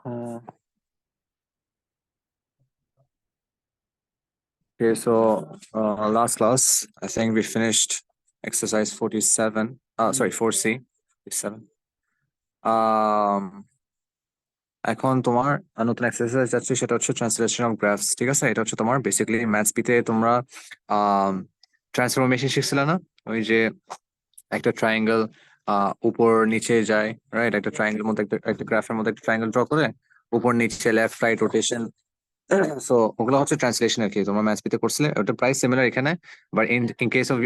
Okay, so last class, I think we finished exercise 47. Sorry, 4C, 47. Um, এখন তোমার নতুন exercise যাচ্ছে, সেটা হচ্ছে ট্রান্সলেশন অফ গ্রাফস। ঠিক আছে, এটা হচ্ছে তোমার বেসিক্যালি ম্যাথস বিতে তোমরা ট্রান্সফরমেশন শিখছিলে না? ওই যে একটা ট্রায়াঙ্গেল উপর নিচে যায়, রাইট? একটা ট্রায়াঙ্গেল মধ্যে একটা গ্রাফের মধ্যে একটা ট্রায়াঙ্গেল ড্র করে উপর নিচে লেফট রাইট রোটেশন। সো ওগুলো হচ্ছে ট্রান্সলেশন আর কি, তোমরা ম্যাথস বিতে করছিলে, ওটা প্রায় সিমিলার এখানে। বাট ইন কেস অফ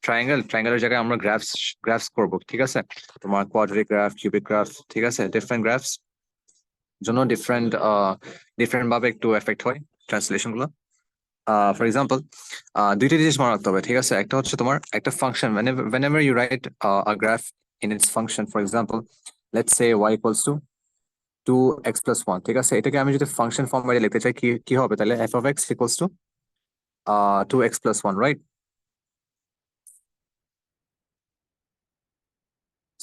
ট্রায়াঙ্গেলের জায়গায় আমরা গ্রাফস করব। ঠিক আছে, তোমার কোয়াড্রেটিক গ্রাফ, কিউবিক গ্রাফ, ঠিক আছে, ডিফারেন্ট গ্রাফস জন্য ডিফারেন্ট ভাবে একটু এফেক্ট হয় ট্রান্সলেশন গুলো। ফর এক্সাম্পল, দুইটা জিনিস মনে রাখতে হবে। ঠিক আছে, একটা হচ্ছে তোমার একটা function, whenever you write a graph in its function, for example, let's say y equals to 2x plus 1. ঠিক আছে, এটাকে আমি যদি ফাংশন ফর্মেটে লিখতে চাই, কি কি হবে তাহলে? f of x equals to 2x plus 1, right?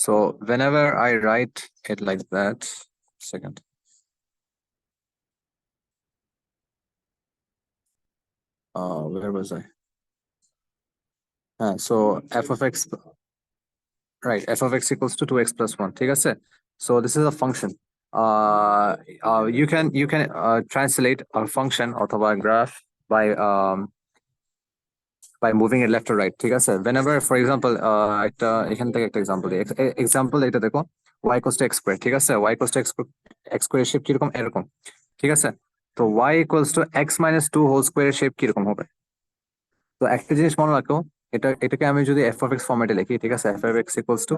So whenever I write it like that, second. Where was I? So f of x, right, f of x equals to 2x plus 1. ঠিক আছে, so this is a function. You can translate a function অথবা graph by moving it left or right. ঠিক আছে, whenever, for example, একটা এখান থেকে একটা example দিই। এক্সাম্পল এটা দেখো, y equals to x square. ঠিক আছে, y equals to x square এর শেপ কিরকম? এরকম। ঠিক আছে, তো y equals to x minus 2 whole square এর শেপ কিরকম হবে? তো একটা জিনিস মনে রাখো, এটাকে আমি যদি f of x ফরম্যাটে লিখি, ঠিক আছে, f of x equals to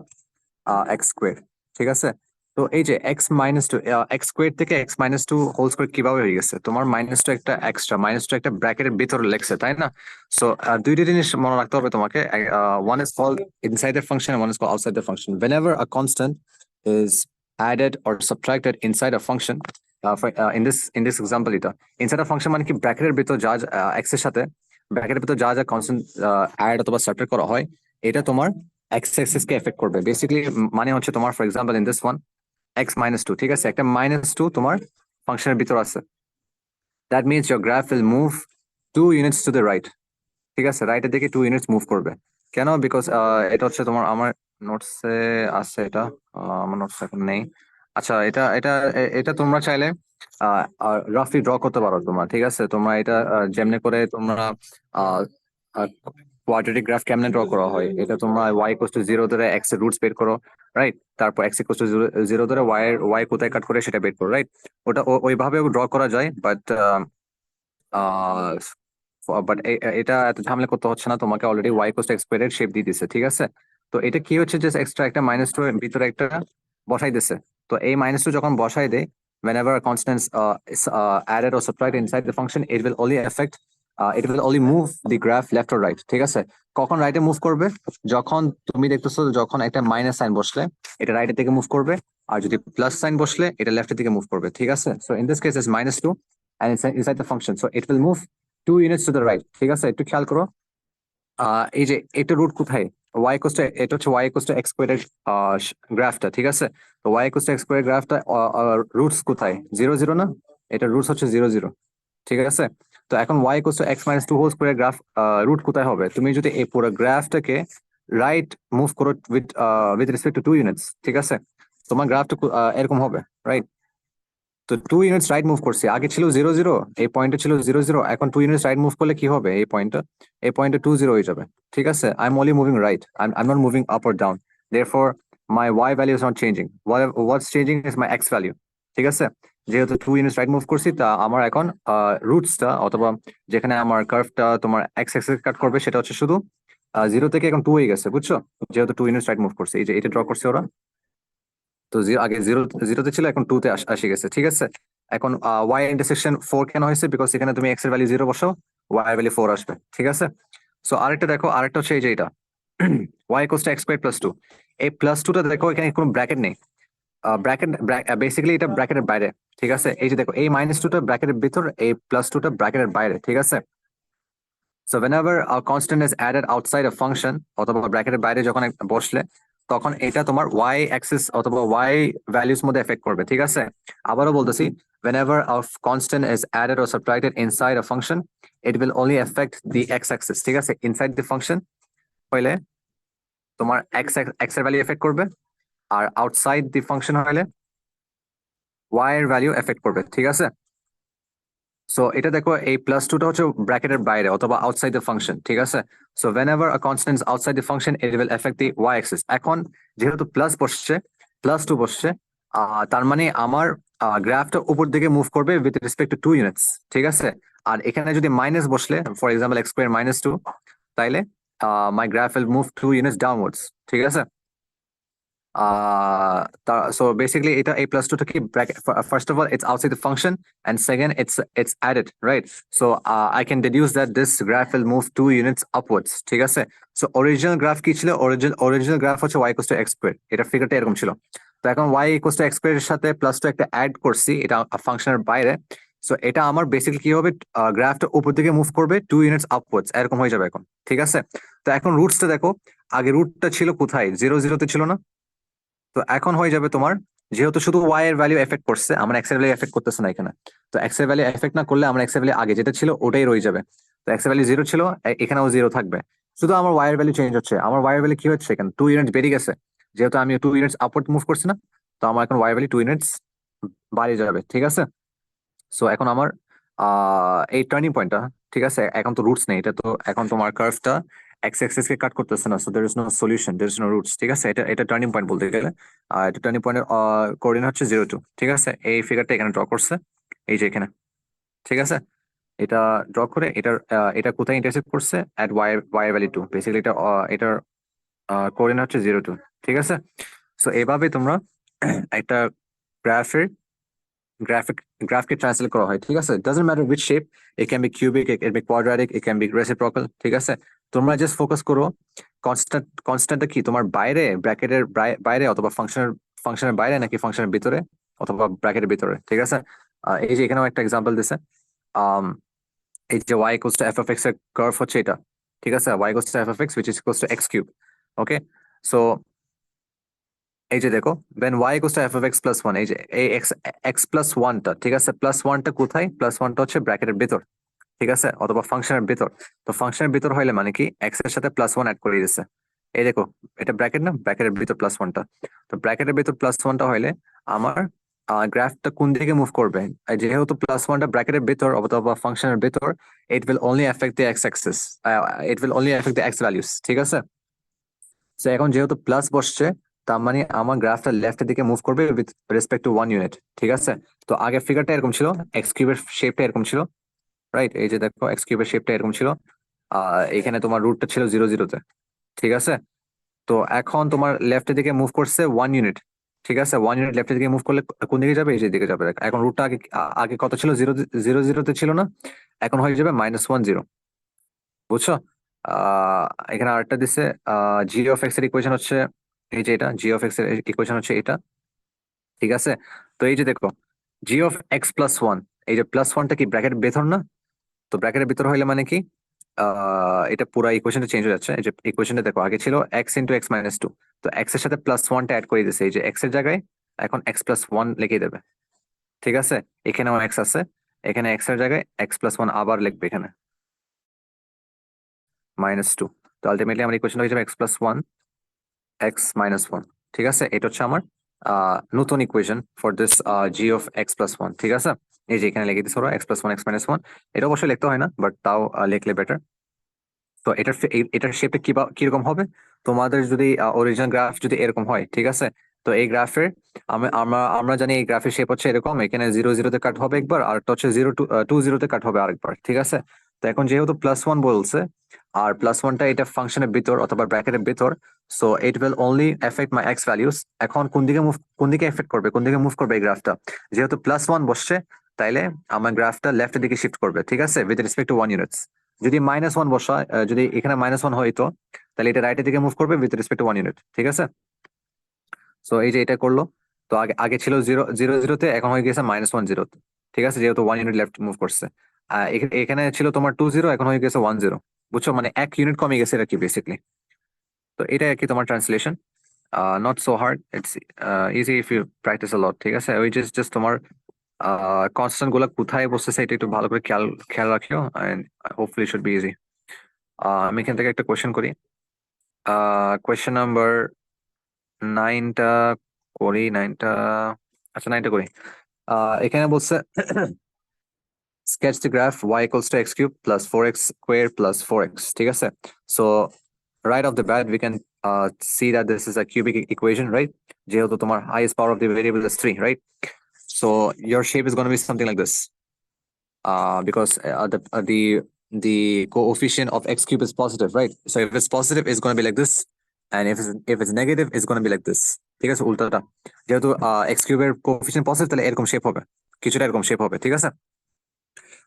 x square. ঠিক আছে, তো এই যে x minus two, x square থেকে x minus two whole square কিভাবে হয়ে গেছে? তোমার মাইনাস টু একটা এক্সট্রা, মাইনাস টু একটা ব্র্যাকেটের ভিতরে লেগছে, তাই না? সো দুইটা জিনিস মনে রাখতে হবে তোমাকে। One is called inside the function, one is called outside the function. whenever a constant is added or subtracted inside a function, in this example, এটা ইনসাইড আ ফাংশন মানে কি? ব্র্যাকেটের ভিতর যা এক্স এর সাথে ব্র্যাকেটের ভিতর যা যা কনস্ট্যান্ট অ্যাড অথবা সাবট্রাক্ট করা হয়, এটা তোমার এক্স অ্যাক্সিস কে এফেক্ট করবে বেসিক্যালি। মানে হচ্ছে তোমার, for example, in this one x minus 2, ঠিক আছে, একটা মাইনাস টু তোমার ফাংশনের ভিতর আছে। That means your graph will move 2 units two the right. ঠিক আছে, রাইটের দিকে 2 units মুভ করবে। কেন? বিকজ এটা হচ্ছে তোমার, আমার নোটসে আছে এটা, আমার নোটস এখন নেই। আচ্ছা, এটা তোমরা চাইলে রাফলি ড্র করতে পারো তোমরা। ঠিক আছে, তোমরা এটা যেমনি করে তোমরা কোয়াড্রেটিক গ্রাফ কেমনে ড্র করা হয়, এটা তোমরা y ইকুয়ালস টু 0 ধরে x এর রুটস বের করো, রাইট? তারপর x ইকুয়ালস টু 0 ধরে y কোথায় কাট করে সেটা বের করো, রাইট? ওটা ওইভাবেও ড্র করা যায়, বাট এটা এত ঝামেলা করতে হচ্ছে না, তোমাকে already y equals to x square এর শেপ দিয়ে দিছে। ঠিক আছে, তো এটা কি হচ্ছে, জাস্ট এক্সট্রা একটা মাইনাস টু এর ভিতরে একটা বসাই দিছে। তো এই মাইনাস টু যখন বসাই দেয়, whenever a constant is added or subtracted inside the function, it will only move the graph left or right. ঠিক আছে, কখন রাইটে মুভ করবে? যখন তুমি দেখতেছো যখন একটা মাইনাস সাইন বসলে এটা রাইটের দিকে মুভ করবে, আর যদি প্লাস সাইন বসলে এটা লেফটের দিকে মুভ করবে। ঠিক আছে, so in this case is minus two and it's inside the function, so it will move 2 units to the right. ঠিক আছে, একটু খেয়াল করো, এই যে এটা রুট কোথায়? y ইকুয়ালস টু, এটা হচ্ছে y ইকুয়ালস টু x স্কয়ারের গ্রাফটা। ঠিক আছে, তো y ইকুয়ালস টু x স্কয়ারের গ্রাফটা রুটস কোথায়? 0 0 না? এটা রুটস হচ্ছে 0 0। ঠিক আছে, তো এখন y equals to x minus two whole স্কয়ারের গ্রাফ রুট কোথায় হবে? তুমি যদি এই পুরো গ্রাফটাকে রাইট মুভ করো উইথ রেসপেক্ট টু 2 units, ঠিক আছে, তোমার গ্রাফটা এরকম হবে, রাইট? তো 2 units রাইট মুভ করছে, আগে ছিল 0 0, এই পয়েন্টে ছিল 0 0, এখন 2 units রাইট মুভ করলে কি হবে? এই পয়েন্টে 2 0 হয়ে যাবে। ঠিক আছে, I am only moving right, I am not moving up or down, therefore my y value is not changing, what's changing is my x value. ঠিক আছে, যেহেতু 2 units রাইট মুভ করছি, তা আমার এখন রুটসটা অথবা যেখানে আমার কার্ভটা তোমার x অ্যাক্সিস কাট করবে সেটা হচ্ছে শুধু 0 থেকে এখন 2 হয়ে গেছে, বুঝছো? যেহেতু 2 units রাইট মুভ করছে, এই যে এটা ড্র করছে ওরা, তো আগে জিরোতে ছিল, এখন 2 তে আসে গেছে। ঠিক আছে, এখন y ইন্টারসেকশন 4 কেন হয়েছে? বিকজ এখানে তুমি x এর ভ্যালু 0 বসাও, y এর ভ্যালু 4 আসবে। ঠিক আছে, সো আরেকটা দেখো, আরেকটা হচ্ছে এই যে এটা y equals to x square plus 2। এই প্লাস 2টা দেখো, এখানে কোনো ব্র্যাকেট নেই, ব্র্যাকেট বেসিক্যালি এটা ব্র্যাকেটের বাইরে। ঠিক আছে, এই যে দেখো, এই মাইনাস 2টা ব্র্যাকেটের ভিতর, এই প্লাস 2টা ব্র্যাকেটের বাইরে। ঠিক আছে, so whenever a constant is added outside a function অথবা ব্র্যাকেটের বাইরে যখন বসলে, তখন এটা তোমার ওয়াই অ্যাক্সিস অথবা ওয়াই ভ্যালুস মধ্যে এফেক্ট করবে, ঠিক আছে? আবারও বলতেছি, whenever a constant is added or subtracted inside a function, it will only affect the x-axis, ঠিক আছে? inside the function হইলে তোমার x এর ভ্যালু এফেক্ট করবে, আর আউটসাইড দি ফাংশন হইলে y এর ভ্যালু এফেক্ট করবে, ঠিক আছে? সো এটা দেখো, এই প্লাস টুটা হচ্ছে ব্র্যাকেটের বাইরে অথবা আউটসাইড দ্য ফাংশন, ঠিক আছে? So whenever a constant is outside the function, it will affect the y axis. এখন যেহেতু প্লাস বসছে, প্লাস টু বসছে, তার মানে আমার গ্রাফটা উপর দিকে মুভ করবে উইথ রেসপেক্ট টু 2 ইউনিটস, ঠিক আছে? আর এখানে যদি মাইনাস বসলে, for example x square minus two, তাইলে my graph will move 2 units downwards, ঠিক আছে? So basically এটা a plus 2 টা কি bracket, first of all it's outside the function, and second it's added, right? So I can deduce that this graph will move 2 units upwards, ঠিক আছে? So original graph কি ছিল? Original graph হচ্ছে y equals to x squared, এটা ফিগারটা এরকম ছিল। তো এখন y equals to x squared এর সাথে প্লাস টু একটা অ্যাড করছি, এটা ফাংশনের বাইরে। সো এটা আমার বেসিক্যালি কি হবে, গ্রাফটা উপর দিকে মুভ করবে 2 ইউনিটস আপওয়ার্ডস, এরকম হয়ে যাবে এখন, ঠিক আছে? তো এখন রুটসটা দেখো, আগে রুটটা ছিল কোথায়? 0 0 ছিল না? তো এখন হয়ে যাবে তোমার, যেহেতু শুধু ওয়াই এর ভ্যালু এফেক্ট করছে, আমার এক্স এর ভ্যালু এফেক্ট করতেছে না এখানে। তো এক্স এর ভ্যালু এফেক্ট না করলে আমার এক্স এর ভ্যালু আগে যেটা ছিল ওটাই রয়ে যাবে। তো এক্স এর ভ্যালু 0 ছিল, এখানেও 0 থাকবে। শুধু আমার ওয়াই এর ভ্যালু চেঞ্জ হচ্ছে। আমার ওয়াই এর ভ্যালু কি হচ্ছে এখানে? 2 ইউনিটস বেড়ে গেছে, যেহেতু আমি 2 ইউনিটস আপওয়ার্ড মুভ করছি না। তো আমার এখন ওয়াই এর ভ্যালু 2 ইউনিটস বাড়ে যাবে, ঠিক আছে? সো এখন আমার এই টার্নিং পয়েন্টটা, ঠিক আছে, এখন তো রুটস নেই, এটা তো এখন তোমার কার্ভটা এক্স এক্সিস কে কাট করতেছে না, so there is no solution, there is no roots, ঠিক আছে? এটা টার্নিং পয়েন্ট বলতে গেলে। আর এটা টার্নিং পয়েন্টের কোঅর্ডিনেট হচ্ছে 0 2, ঠিক আছে? এই ফিগারটা এখানে ড্র করছে, এই যে এখানে, ঠিক আছে? এটা ড্র করে এটা কোথায় ইন্টারসেক্ট করছে? এট ওয়াই ভ্যালু 2, বেসিক্যালি এটার কোঅর্ডিনেট হচ্ছে 0 2, ঠিক আছে? সো এভাবে তোমরা একটা গ্রাফের graphic গ্রাফকে ট্রান্সলেট করা হয়, ঠিক আছে? Doesn't matter which shape, it can be cubic, it can be quadratic, it can be reciprocal, ঠিক আছে? তোমরা জাস্ট ফোকাস করো কনস্ট্যান্টটা কি তোমার বাইরে, ব্র্যাকেটের বাইরে, অথবা ফাংশনের বাইরে, নাকি ফাংশনের ভিতরে, অথবা ব্র্যাকেটের ভিতরে, ঠিক আছে? এই যে এখানেও একটা এক্সাম্পল দিছে। আম, এই যে y equals two f of x এর কার্ভ হচ্ছে এটা, ঠিক আছে? y equals two f of x which is equals to x cube, okay? So এই যে দেখো, when y equals to f of x plus 1, এই যে এই x plus 1 টা, ঠিক আছে? প্লাস 1 টা কোথায়? প্লাস 1 টা হচ্ছে ব্র্যাকেটের ভিতর, ঠিক আছে? অথবা ফাংশনের ভিতর। তো ফাংশনের ভিতর হইলে মানে কি, x এর সাথে প্লাস 1 অ্যাড করে দিয়েছে। এই দেখো, এটা ব্র্যাকেট না? ব্র্যাকেটের ভিতর প্লাস 1 টা। তো ব্র্যাকেটের ভিতর প্লাস 1 টা হইলে আমার গ্রাফটা কোন দিকে মুভ করবে? যেহেতু প্লাস 1 টা ব্র্যাকেটের ভিতর অথবা ফাংশনের ভিতর, it will only affect the x axis, it will only affect the x values, ঠিক আছে? তো এখন যেহেতু প্লাস বসছে, তার মানে আমার গ্রাফটা লেফটের দিকে মুভ করবে উইথ রেসপেক্ট টু 1 ইউনিট, ঠিক আছে? তো আগে ফিগারটা এরকম ছিল, এক্স কিউবের শেপটা এরকম ছিল, রাইট? এই যে দেখো, এক্স কিউবের শেপটা এরকম ছিল। এখানে তোমার রুটটা ছিল 0 0 তে, ঠিক আছে? তো এখন তোমার লেফটের দিকে মুভ করছে 1 ইউনিট, ঠিক আছে? 1 ইউনিট লেফটের দিকে মুভ করলে কোন দিকে যাবে? এই যে দিকে যাবে। এখন রুটটা আগে আগে কত ছিল? 0 0 0 তে ছিল না? এখন হয়ে যাবে -1 0, বুঝছো? আহ এখানে আরেকটা দিছে, জি অফ এক্স এর ইকুয়েশন হচ্ছে এই যে এটা, জি অফ এক্স এর ইকুয়েশন হচ্ছে এটা, ঠিক আছে? তো এই যে দেখো, জি অফ এক্স প্লাস 1, এই যে প্লাস 1টা কি ব্র্যাকেটের ভেতর না? তো ব্র্যাকেটের ভিতর হইলে মানে কি, এটা পুরো ইকুয়েশনটা চেঞ্জ হয়ে যাচ্ছে। এই যে ইকুয়েশনটা দেখো, আগে ছিল X into X minus two, তো এক্স এর সাথে প্লাস 1টা অ্যাড করে দিছে, এই যে এক্স এর জায়গায় এখন এক্স প্লাস 1 লিখে দেবে, ঠিক আছে? এখানেও এক্স আছে, এখানে এক্স এর জায়গায় এক্স প্লাস 1 আবার লিখবে এখানে -2। তো আলটিমেটলি আমার ইকুয়েশন হয়ে যাবে এক্স প্লাস 1 এক্স মাইনাস 1, ঠিক আছে? এটা হচ্ছে আমার নতুন equation for this G of x plus 1, ঠিক আছে? এই যে এখানে লিখে দিচ্ছে ওরা এক্স প্লাস 1 এক্স মাইনাস 1, এটা অবশ্যই লিখতে হয় না, বাট তাও লিখলে বেটার। তো এটার শেপে কিরকম হবে? তোমাদের যদি অরিজিনাল গ্রাফ যদি এরকম হয়, ঠিক আছে? তো এই গ্রাফের আমরা জানি এই গ্রাফের শেপ হচ্ছে এরকম, এখানে 0 0 তে কাট হবে একবার, আর একটা হচ্ছে 2 0 তে কাট হবে আরেকবার, ঠিক আছে? তো এখন যেহেতু প্লাস 1 বলছে, আর প্লাস 1টা এটা ফাংশনের ভিতর অথবা ব্র্যাকেটের ভিতর, so it will only effect my x values. এখন কোন দিকে এফেক্ট করবে, কোন দিকে মুভ করবে এই গ্রাফটা? যেহেতু প্লাস 1 বসছে, তাইলে আমার গ্রাফটা লেফটের দিকে শিফট করবে, ঠিক আছে? With respect two 1 units. যদি -1 বসায়, যদি এখানে -1 হইতো, তাহলে এটা রাইটের দিকে মুভ করবে উইথ রেসপেক্ট টু 1 ইউনিট, ঠিক আছে? সো এই যে এটা করলো। তো আগে আগে ছিল 0 0 0 তে, এখন হয়ে গেছে -1 0, ঠিক আছে? যেহেতু 1 ইউনিট লেফট মুভ করছে। এখানে ছিল তোমার 2 0, এখন হয়ে গেছে 1 0, বুঝছো? মানে 1 ইউনিট কমে গেছে আর কি বেসিকলি। তো এটা আর কি তোমার translation. not so hard, it's easy if you practice a lot, ঠিক আছে? ওই just তোমার কনস্ট্যান্ট গুলা কোথায় বসতেছে এটা একটু ভালো করে খেয়াল রাখিও, and hopefully it should be easy. আমি এখান থেকে একটা কোয়েশ্চেন করি। কোয়েশ্চেন নাম্বার 9টা করি, 9টা, আচ্ছা 9টা করি। এখানে বলছে sketch the graph y equals to x cube plus 4x square plus 4x, ঠিক আছে? So right off the bat we can see that this is a cubic equation, right? যেহেতু তোমার highest power of the variable is 3, right? So your shape is going to be something like this, because the coefficient of x cube is positive, right? So if it's positive it's going to be like this, and if it's negative it's going to be like this, ঠিক আছে? উল্টাটা, যেহেতু x cube এর coefficient positive তাহলে এরকম shape হবে, কিছুটা এরকম shape হবে, ঠিক আছে?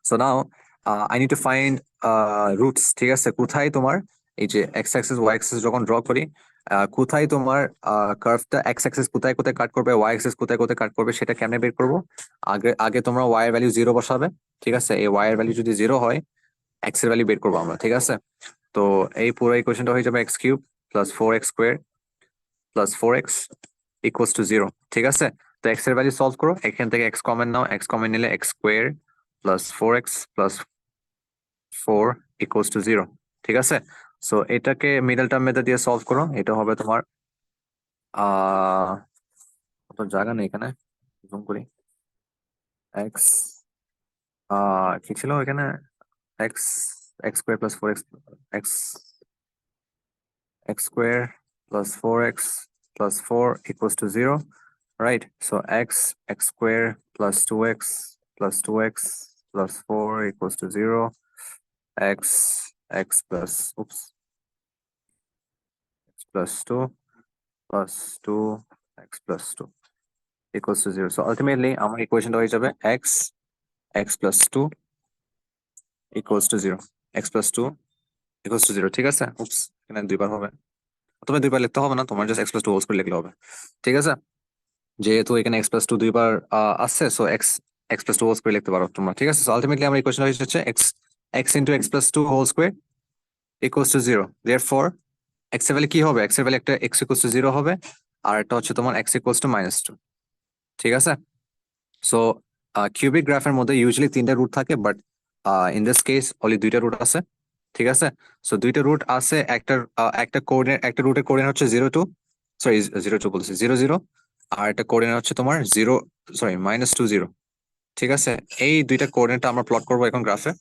So now I need to find roots, ঠিক আছে? কোথায় তোমার এই যে x axis y axis যখন ড্র করি, কোথায় তোমার কার্ভটা x axis কোথায় কোথায় কাট করবে, y axis কোথায় কোথায় কাট করবে, সেটা কেমনে বের করবো? আগে তোমরা y এর ভ্যালু 0 বসাবে, ঠিক আছে? এই y এর ভ্যালু যদি 0 হয় x এর ভ্যালু বের করবো আমরা, ঠিক আছে? তো এই পুরো ইকুয়েশনটা হয়ে যাবে x cube plus 4x square plus 4x equals to 0, ঠিক আছে? তো x এর ভ্যালু সলভ করো, এখান থেকে x কমন নাও, x কমন নিলে x square plus 4x plus 4 equals to 0, ঠিক আছে? সো এটাকে মিডল টার্ম মেথড দিয়ে সলভ করো, এটা হবে তোমার কত জায়গা নেই এখানে, জুম করি। x কি ছিল এখানে, x square plus 4x, x square plus 4x plus 4 equals to 0, right? So x square plus 2x plus 2x plus 4 equals to 0, x plus x plus 2 plus 2x plus 2 equals to 0. So ultimately our equation হয়ে যাবে x plus 2 equals to 0, x plus 2 equals to 0, ঠিক আছে? Oops, এখানে দুইবার হবে, তবে দুইবার লিখতে হবে না, তোমার just x plus 2 whole square লিখলে হবে, ঠিক আছে? যেহেতু এখানে x plus 2 দুইবার আছে, so x plus 2 whole square লিখতে পারো তোমরা, ঠিক আছে? সো আলটিমেটলি আমার ইকুয়েশন হচ্ছে x into x plus 2 whole square equals to 0. Therefore x এর ভ্যালু কি হবে? x এর ভ্যালু একটা x equals to 0 হবে, আর এটা হচ্ছে তোমার x equals to -2, ঠিক আছে? সো কিউবিক গ্রাফের মধ্যে ইউজুয়ালি 3টা রুট থাকে, but in this case only 2টা রুট আছে, ঠিক আছে? সো 2টা রুট আছে, একটা কোঅর্ডিনেট, একটা রুটের কোঅর্ডিনেট হচ্ছে 0 2, সরি 0 2 বলছি 0 0, আর একটা কোঅর্ডিনেট হচ্ছে তোমার 0 সরি -2 0, ঠিক আছে? এই দুইটা কোঅর্ডিনেটটা আমরা প্লট করবো এখন গ্রাফে।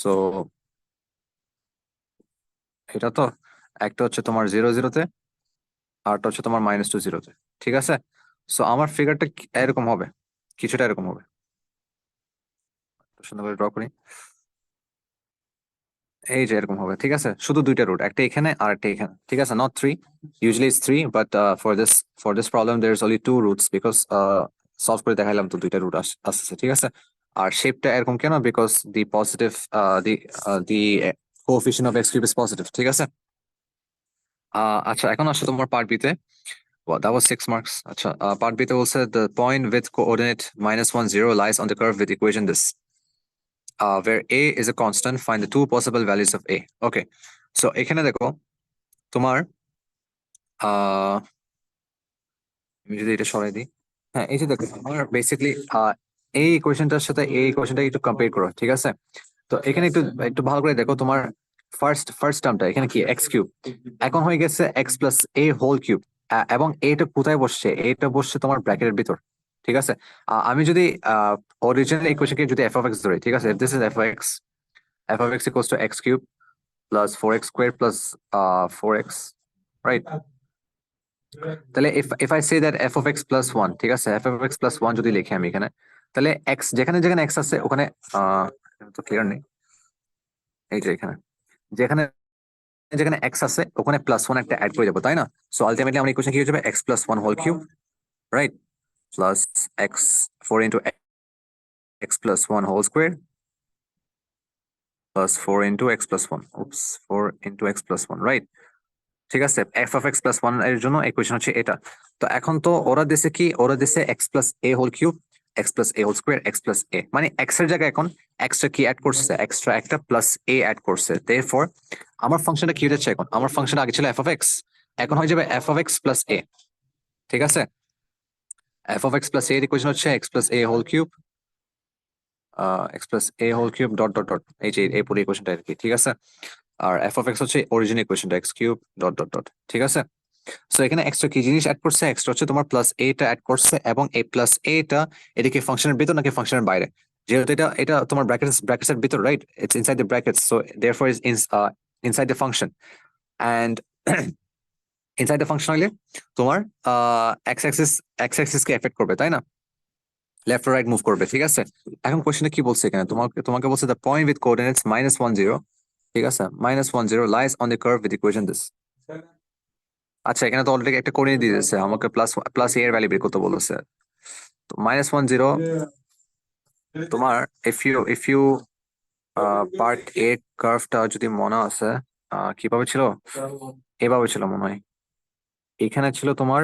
সো এটা তো একটা হচ্ছে তোমার 0 0 তে, আরটা হচ্ছে তোমার -2 0 তে, ঠিক আছে? সো আমার ফিগারটা এরকম হবে, কিছুটা এরকম হবে, সুন্দর করে ড্র করি, এই যে এরকম হবে, ঠিক আছে? শুধু দুইটা রুট, একটা এখানে আর একটা এখানে, ঠিক আছে? Not 3, usually it's 3, but for this problem there is only 2 roots, because solve করে দেখাইলাম তো দুইটা রুট আসছে, ঠিক আছে? আর শেপটা এরকম কেন? Because the positive the coefficient of x cube is positive, ঠিক আছে? আচ্ছা এখন আসলে তোমার পার্ট বি তে, that was 6 marks. আচ্ছা পার্ট বি তে বলছে the point with coordinate -1 0 lies on the curve with equation this, where a is a constant, find the two possible values of a. Okay, so এখানে দেখো তোমার আমি যদি এটা সরাই দিই, হ্যাঁ এই যে দেখো আমার বেসিক্যালি এই ইকুয়েশনটার সাথে এই ইকুয়েশনটা একটু কম্পেয়ার করো, ঠিক আছে? তো এখানে একটু একটু ভালো করে দেখো, তোমার ফার্স্ট টার্মটা এখানে কি x কিউব, এখন হয়ে গেছে x plus a whole cube, এবং এটা কোথায় বসছে? এটা বসছে তোমার ব্র্যাকেটের ভিতর, ঠিক আছে? আমি যদি অরিজিনাল ইকুয়েশনকে যদি f of x ধরি, ঠিক আছে? This is f of x equals to x cube plus 4x square plus 4x, right? তাহলে if I say that f of x plus 1, ঠিক আছে? f of x plus 1 যদি লিখি আমি এখানে, তাহলে x যেখানে যেখানে x আছে ওখানে তো ক্লিয়ার নেই, এই যে এখানে যেখানে যেখানে x আছে ওখানে +1 একটা অ্যাড করে যাবো, তাই না? সো আলটিমেটলি আমার ইকুয়েশন কি হয়ে যাবে? x plus 1 whole cube, right, plus x 4 into x plus 1 whole square plus 4 into x plus 1, oops, 4 into x plus 1, right? ঠিক আছে, f of x plus 1 এর জন্য ইকুয়েশন হচ্ছে এটা। তো এখন তো ওরা দিছে কি, ওরা দিছে x plus a whole cube, x plus a whole square, x plus a, মানে x এর জায়গায় এখন এক্সট্রা কি অ্যাড করছে? এক্সট্রা একটা প্লাস a অ্যাড করছে। দেয়ারফর আমার ফাংশনটা কি হচ্ছে এখন? আমার ফাংশন আগে ছিল f of x, এখন হয়ে যাবে f of x plus a, ঠিক আছে? এফ অফ এক্স প্লাস এর ইকুয়েশন হচ্ছে x plus a whole cube, x plus a whole cube dot dot dot, এই যে এই পুরো ইকুয়েশনটা আর কি, ঠিক আছে? আর এফ অফ এক্স হচ্ছে অরিজিন ইকুয়েশনটা x cube dot dot dot, ঠিক আছে? সো এখানে এক্সট্রা কি জিনিস অ্যাড করছে, এক্সট্রা হচ্ছে তোমার প্লাস এটা অ্যাড করছে, এবং এই প্লাস এটা এটা কি ফাংশনের ভিতর নাকি ফাংশনের বাইরে? যেহেতু এটা এটা তোমার ব্র্যাকেটস এর ভিতর, right? It's inside the brackets, so therefore is inside the function, and inside the function হলে তোমার এক্স অ্যাক্সিস কে এফেক্ট করবে, তাই না? লেফট রাইট মুভ করবে, ঠিক আছে? এখন কোশ্চেনে কি বলছে এখানে, তোমাকে তোমাকে বলছে দ্য পয়েন্ট উইথ কোঅর্ডিনেটস -1 0, ঠিক আছে, -1 0 lies on the curve with equation this. আচ্ছা, এখানে তো অলরেডি একটা কোঅর্ডিনেট দিয়ে দিয়েছে, আমাকে প্লাস প্লাস এর ভ্যালু বের করতে বলেছে। তো -1 0 তোমার, ইফ ইউ পার্ট এ কার্ভটা যদি মনে আছে, কিভাবে ছিল, এভাবে ছিল মনে হয়। এখানে ছিল তোমার,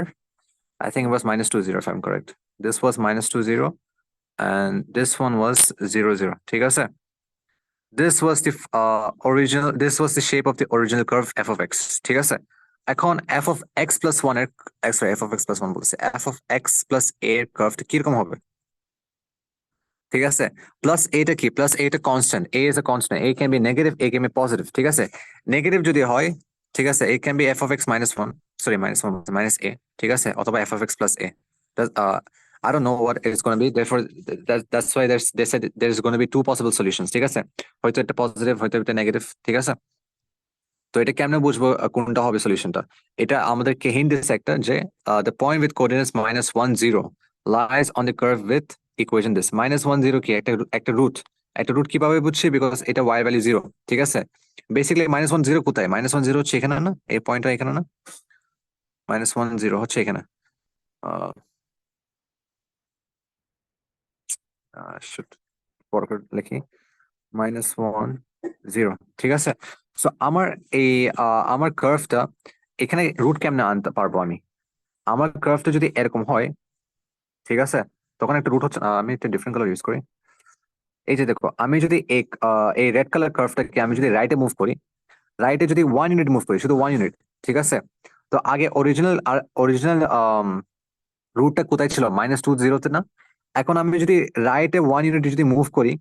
I think it was -2 0 if I'm correct. This was -2 0 and this one was 0 0, ঠিক আছে? This was the shape of the original curve f of x, ঠিক আছে? এখন f of x plus 1 এর, sorry, f of x plus 1 বলছে, f of x plus a এর কার্ভটা কিরকম হবে, ঠিক আছে? প্লাস এটা কি, প্লাস এটা constant, a is a constant, a can be negative, a can be positive, ঠিক আছে? নেগেটিভ যদি হয়, ঠিক আছে, it can be f of x -1, sorry, -1 minus a, ঠিক আছে, অথবা f of x plus a. I don't know what it's going to be, therefore that's why they said there's going to be two possible solutions, ঠিক আছে? হয়তো এটা positive, হয়তো এটা negative, ঠিক আছে? তো এটা কেমনে বুঝবো কোনটা হবে সলিউশনটা? এটা আমাদেরকে হিন্ট দিচ্ছে একটা, যে the point with coordinates -1 0 lies on the curve with equation this. -1 0 কি একটা একটা রুট, একটা রুট কিভাবে বুঝছি, বিকজ এটা ওয়াই ভ্যালু 0, ঠিক আছে? বেসিক্যালি -1 0 কোথায়, -1 0 হচ্ছে এখানে না, এই পয়েন্টটা এখানে না, -1 0 হচ্ছে এখানে। শুট, বড় করে লিখি, -1 0, ঠিক আছে? সো আমার এই আমার কার্ভটা এখানে রুট কেমনে আনতে পারবো আমি? আমার কার্ভটা যদি এরকম হয়, ঠিক আছে, তখন একটা রুট হচ্ছে, আমি একটা ডিফারেন্ট কালার ইউজ করি। এই যে দেখো, আমি যদি এই রেড কালার কার্ভটাকে আমি যদি রাইটে মুভ করি, রাইটে যদি 1 ইউনিট মুভ করি, শুধু 1 ইউনিট, ঠিক আছে? তো আগে অরিজিনাল রুটটা কোথায় ছিল, -2 0 না? এখন আমি যদি রাইটে 1 ইউনিট যদি মুভ করি,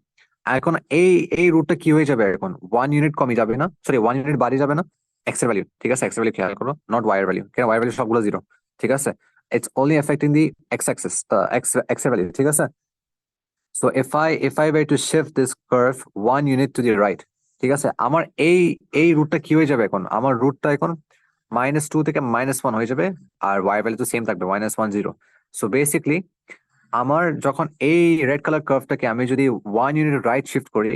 এখন এই এই রুটটা কি হয়ে যাবে, এখন 1 ইউনিট কমে যাবে না, সরি 1 ইউনিট বাড়িয়ে যাবে না এক্স এর ভ্যালু, ঠিক আছে? এক্স এর ভ্যালু খেয়াল করো, নট ওয়াই এর ভ্যালু, কেন ওয়াই এর ভ্যালু সবগুলো 0, ঠিক আছে? It's only affecting the x Axis, x এর ভ্যালু, ঠিক আছে? So if I were to shift this curve 1 unit to the right, ঠিক আছে, আমার এই এই রুটটা কি হয়ে যাবে, এখন আমার রুটটা এখন -2 থেকে -1 হয়ে যাবে, আর ওয়াই ভ্যালু তো সেম থাকবে, -1 0। সো বেসিকলি আমার যখন এই রেড কালার কার্ভটাকে আমি যদি 1 ইউনিট রাইট শিফট করি,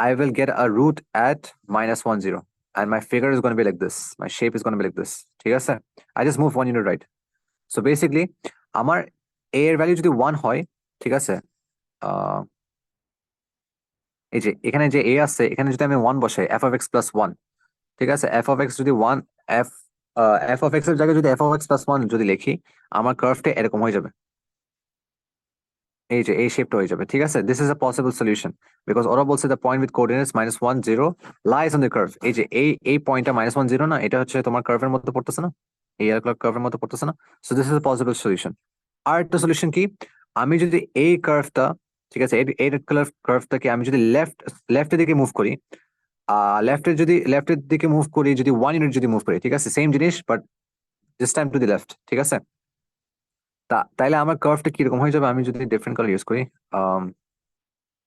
I will get a root at -1 0, and my figure is going to be like this, my shape is going to be like this, ঠিক আছে? I just move 1 unit right. So basically আমার a এর value যদি 1 হয়, ঠিক আছে, আহ এই যে এখানে যে a আছে, এখানে যদি আমি 1 বসাই, f of x plus 1, ঠিক আছে, f of x যদি 1, f f of x এর জায়গায় যদি f of x plus 1 যদি লিখি, আমার কার্ভটা এরকম হয়ে যাবে, এই যে এই শেপটা হয়ে যাবে, ঠিক আছে? This is a possible solution, because ওরা বলছে the point with coordinates -1 0 lies on the curve. এই যে এই পয়েন্টটা -1 0 না, এটা হচ্ছে তোমার কার্ভের মধ্যে পড়তেছে না, এই কার্ভের মধ্যে পড়তেছে না? So this is a possible solution. আর একটা সলিউশন কি, আমি যদি এই কার্ভটা, ঠিক আছে, এই রেড কালার কার্ভটাকে আমি যদি লেফটের দিকে মুভ করি, লেফটের দিকে মুভ করি, যদি 1 ইউনিট যদি মুভ করি, ঠিক আছে, সেম জিনিস but this time to the left, ঠিক আছে? তাইলে আমার কার্ভটা কিরকম হয়ে যাবে, আমি যদি ডিফারেন্ট কালার ইউজ করি,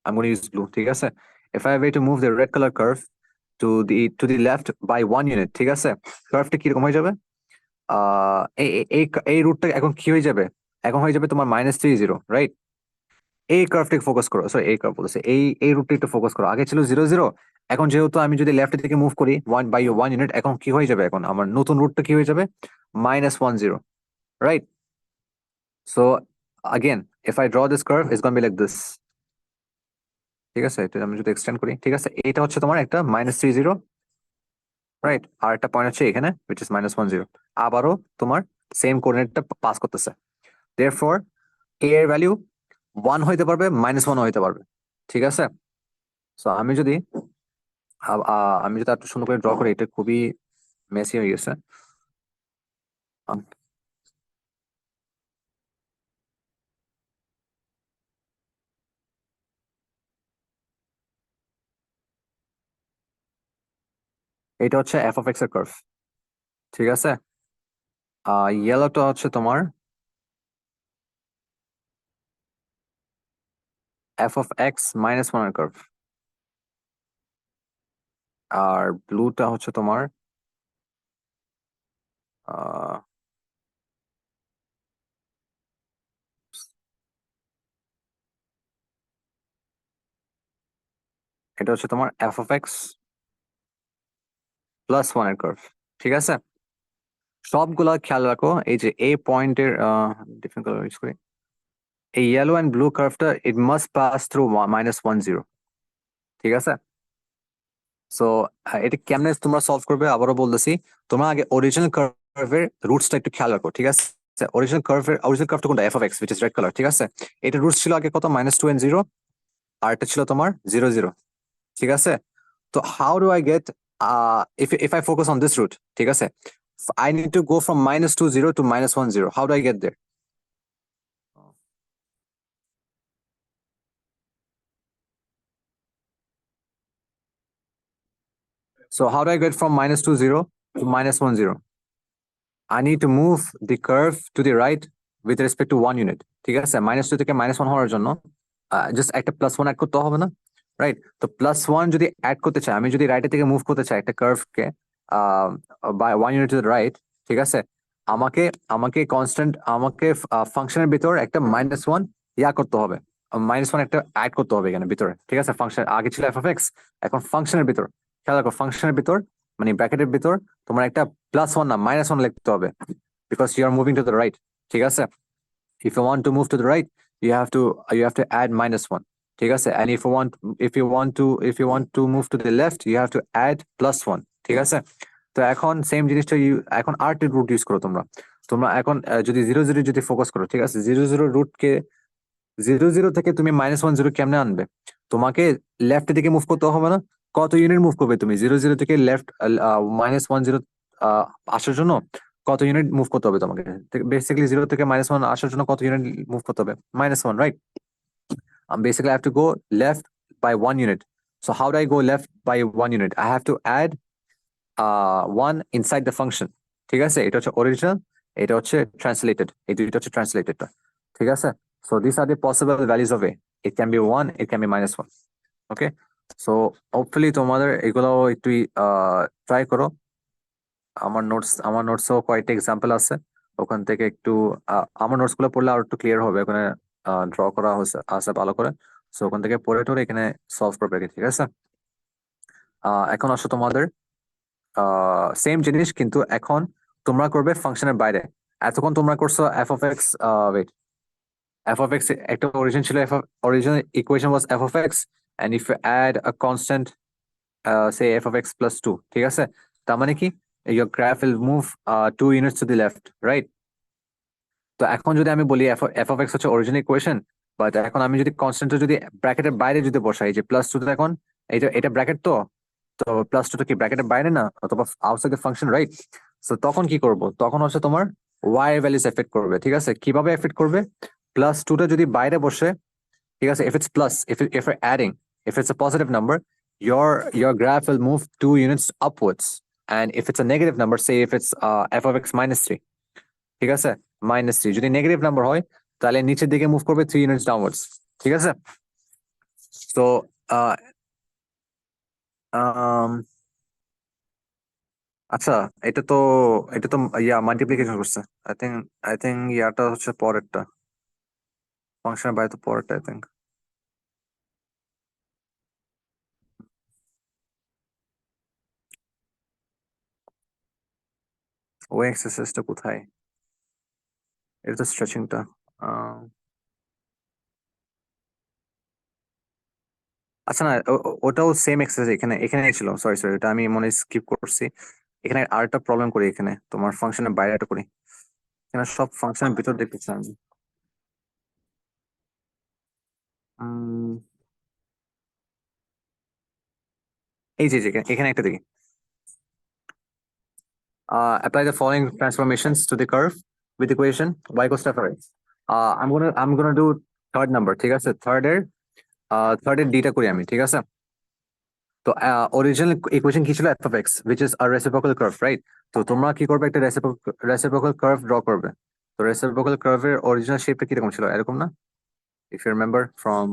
I'm going to use blue, ঠিক আছে? If I were to move the red color curve to the left by 1 unit, ঠিক আছে, কার্ভটা কিরকম হয়ে যাবে? এই রুটটা এখন কি হয়ে যাবে, এখন হয়ে যাবে তোমার -3 0, রাইট? এই কার্ভটাকে ফোকাস করো, সরি এই কার্ভ বলেছে, এই রুটটা একটু ফোকাস করো, আগে ছিল 0 0, এখন যেহেতু আমি যদি লেফটের দিকে মুভ করি 1/1 ইউনিট, এখন কি হয়ে যাবে, এখন আমার নতুন রুটটা কি হয়ে যাবে, -1 0, right? So again, if I draw this curve, it's going to be like this, ঠিক আছে? এটা আমি যদি এক্সটেন্ড করি, ঠিক আছে, এটা হচ্ছে তোমার একটা -3 0, রাইট? আর একটা পয়েন্ট হচ্ছে এখানে which is -1 0, আবারও তোমার সেম কোঅর্ডিনেটটা পাস করতেছে, দেয়ারফর a এর ভ্যালু 1 হইতে পারবে, -1 হইতে পারবে, ঠিক আছে? সো আমি যদি একটু সুন্দর করে ড্র করি, এটা খুবই মেসি হয়ে গেছে। এটা হচ্ছে এফ অফ এক্স এর কার্ভ, ঠিক আছে। ইয়েলোটা হচ্ছে তোমার F of x minus one এর কার্ভ, আর ব্লুটা হচ্ছে তোমার আহ, এটা হচ্ছে তোমার F of x plus one এর কার্ভ, ঠিক আছে। সবগুলা খেয়াল রাখো, এই যে এ পয়েন্টের ডিফারেন্ট কালার ইউজ করি, এই ইয়েলো অ্যান্ড ব্লু কার্ভটা it must pass through minus one zero, ঠিক আছে। সো এটা কেমনে তোমরা সলভ করবে আবারও বলতেছি, তোমরা আগে অরিজিনাল কার্ভের রুটসটা একটু খেয়াল রাখো, ঠিক আছে। অরিজিনাল কার্ভটা কোনটা, F of x, which is red colour, ঠিক আছে। এটা রুটস ছিল আগে কত, মাইনাস টু এন্ড জিরো, আর এটা ছিল তোমার জিরো জিরো, ঠিক আছে। তো how do I get, if I focus on this route, ঠিক আছে, I need to go from minus two zero to minus one zero. How do I get there? So how do I get from minus two zero to minus one zero? I need to move the curve to the right with respect to one unit, ঠিক আছে। Minus two থেকে minus one হওয়ার জন্য just একটা plus one add করতে হবে না, right? তো প্লাস ওয়ান যদি অ্যাড করতে চাই, আমি যদি রাইটের থেকে মুভ করতে চাই একটা কার্ভকে by one unit to the right, ঠিক আছে, আমাকে আমাকে কনস্ট্যান্ট, আমাকে ফাংশনের ভিতর একটা মাইনাস ওয়ান করতে হবে, মাইনাস ওয়ান একটা অ্যাড করতে হবে এখানে ভিতরে, ঠিক আছে। ফাংশন আগে ছিল এফ অফ এক্স, এখন ফাংশনের ভিতর খেয়াল রাখো, ফাংশনের ভিতর মানে ব্র্যাকেটের ভিতর তোমার একটা প্লাস ওয়ান না মাইনাস ওয়ান লিখতে হবে, because you are moving to the right, ঠিক আছে। If you want to move to the right, you have to add minus one, ঠিক আছে। And if you want to move to the left, you have to add plus one, ঠিক আছে। তো এখন same জিনিসটা এখন আরেকটা রুট ইউজ করো তোমরা, তোমরা এখন যদি জিরো জিরো যদি ফোকাস করো, ঠিক আছে, জিরো জিরো রুটকে, জিরো জিরো থেকে তুমি মাইনাস ওয়ান জিরো কেমনে আনবে, তোমাকে লেফটের দিকে মুভ করতে হবে না? কত ইউনিট মুভ করবে তুমি জিরো জিরো থেকে লেফট মাইনাস ওয়ান জিরো আসার জন্য? কত ইউনিট মুভ করতে হবে তোমাকে? বেসিক্যালি জিরো থেকে মাইনাস ওয়ান আসার জন্য কত ইউনিট মুভ করতে হবে? Minus one, right? Basically I have to go left by one unit. So how do I go left by one unit? I have to add one inside the function, ঠিক আছে। এটা হচ্ছে original, এটা হচ্ছে translated, এই দুইটা হচ্ছে ট্রান্সলেটেডটা, ঠিক আছে। So these are the possible values of a. It can be one, it can be minus one. Okay, so hopefully তোমাদের এগুলো একটু ট্রাই করো। আমার নোটসও কয়েকটা এক্সাম্পল আছে, ওখান থেকে একটু আমার নোটস গুলো পড়লে আরো একটু ক্লিয়ার হবে, ওখানে ড্র করা হয়েছে আছে ভালো করে। সো ওখান থেকে পড়ে টোরে এখানে সলভ করবে আর কি, ঠিক আছে। এখন আসো তোমাদের সেম জিনিস, কিন্তু এখন তোমরা করবে ফাংশনের বাইরে। এতক্ষণ তোমরা করছো F of X, wait, F of X একটা অরিজিন ছিল, original equation was F of X, and if you add a constant say f of x plus 2, ঠিক আছে। তার মানে কি, your graph will move 2 units to the left, right? তো এখন যদি আমি বলি এফ অফ এক্স হচ্ছে অরিজিনাল ইকুয়েশন, বাট এখন আমি যদি কনস্ট্যান্ট যদি ব্র্যাকেটের বাইরে যদি বসাই, যে প্লাস টু, এখন এটা এটা ব্র্যাকেট, তো তো প্লাস টু তো কি ব্র্যাকেটের বাইরে না, অথবা outside the function, right? So তখন কি করব, তখন হচ্ছে তোমার ওয়াই ভ্যালুস এফেক্ট করবে, ঠিক আছে। কিভাবে এফেক্ট করবে? প্লাস টুটা যদি বাইরে বসে, ঠিক আছে, if it's plus, if you're adding, if it's a positive number, your graph will move 2 units upwards. And if it's a negative number, say if it's f of x minus 3, ঠিক আছে, minus three যদি negative number হয়, তাহলে নিচের দিকে move করবে 3 units downwards, ঠিক আছে। তো আচ্ছা, এটা তো এটা তো মাল্টিপ্লিকেশন করছে। আই থিঙ্ক ইয়াটা হচ্ছে পরেরটা, ফাংশনের বাইরে তো পরেরটা, আই থিঙ্ক। ওই এক্সারসাইজটা কোথায়? এটা তো স্ট্রেচিংটা। আচ্ছা না, ওটাও সেম এক্সারসাইজ, এখানে এখানে ছিল, সরি সরি, এটা আমি মনে স্কিপ করছি। এখানে আরেকটা প্রবলেম করি, এখানে তোমার ফাংশনের বাইরে একটা করি, এখানে সব ফাংশনের ভিতর দেখতেছি আমি। উম, এই যে এখানে একটা দেখি, apply the following transformations to the curve with equation y equals to f of x. I'm gonna do third number, ঠিক আছে? থার্ড এর ডিটা করি আমি, ঠিক আছে? তো অরিজিনাল ইকুয়েশন কি ছিল f of x which is a reciprocal curve, right? তো তোমরা কি করবে, একটা reciprocal curve ড্র করবে। তো reciprocal curve এর অরিজিনাল শেপটা কিরকম ছিল, এরকম না? If you remember from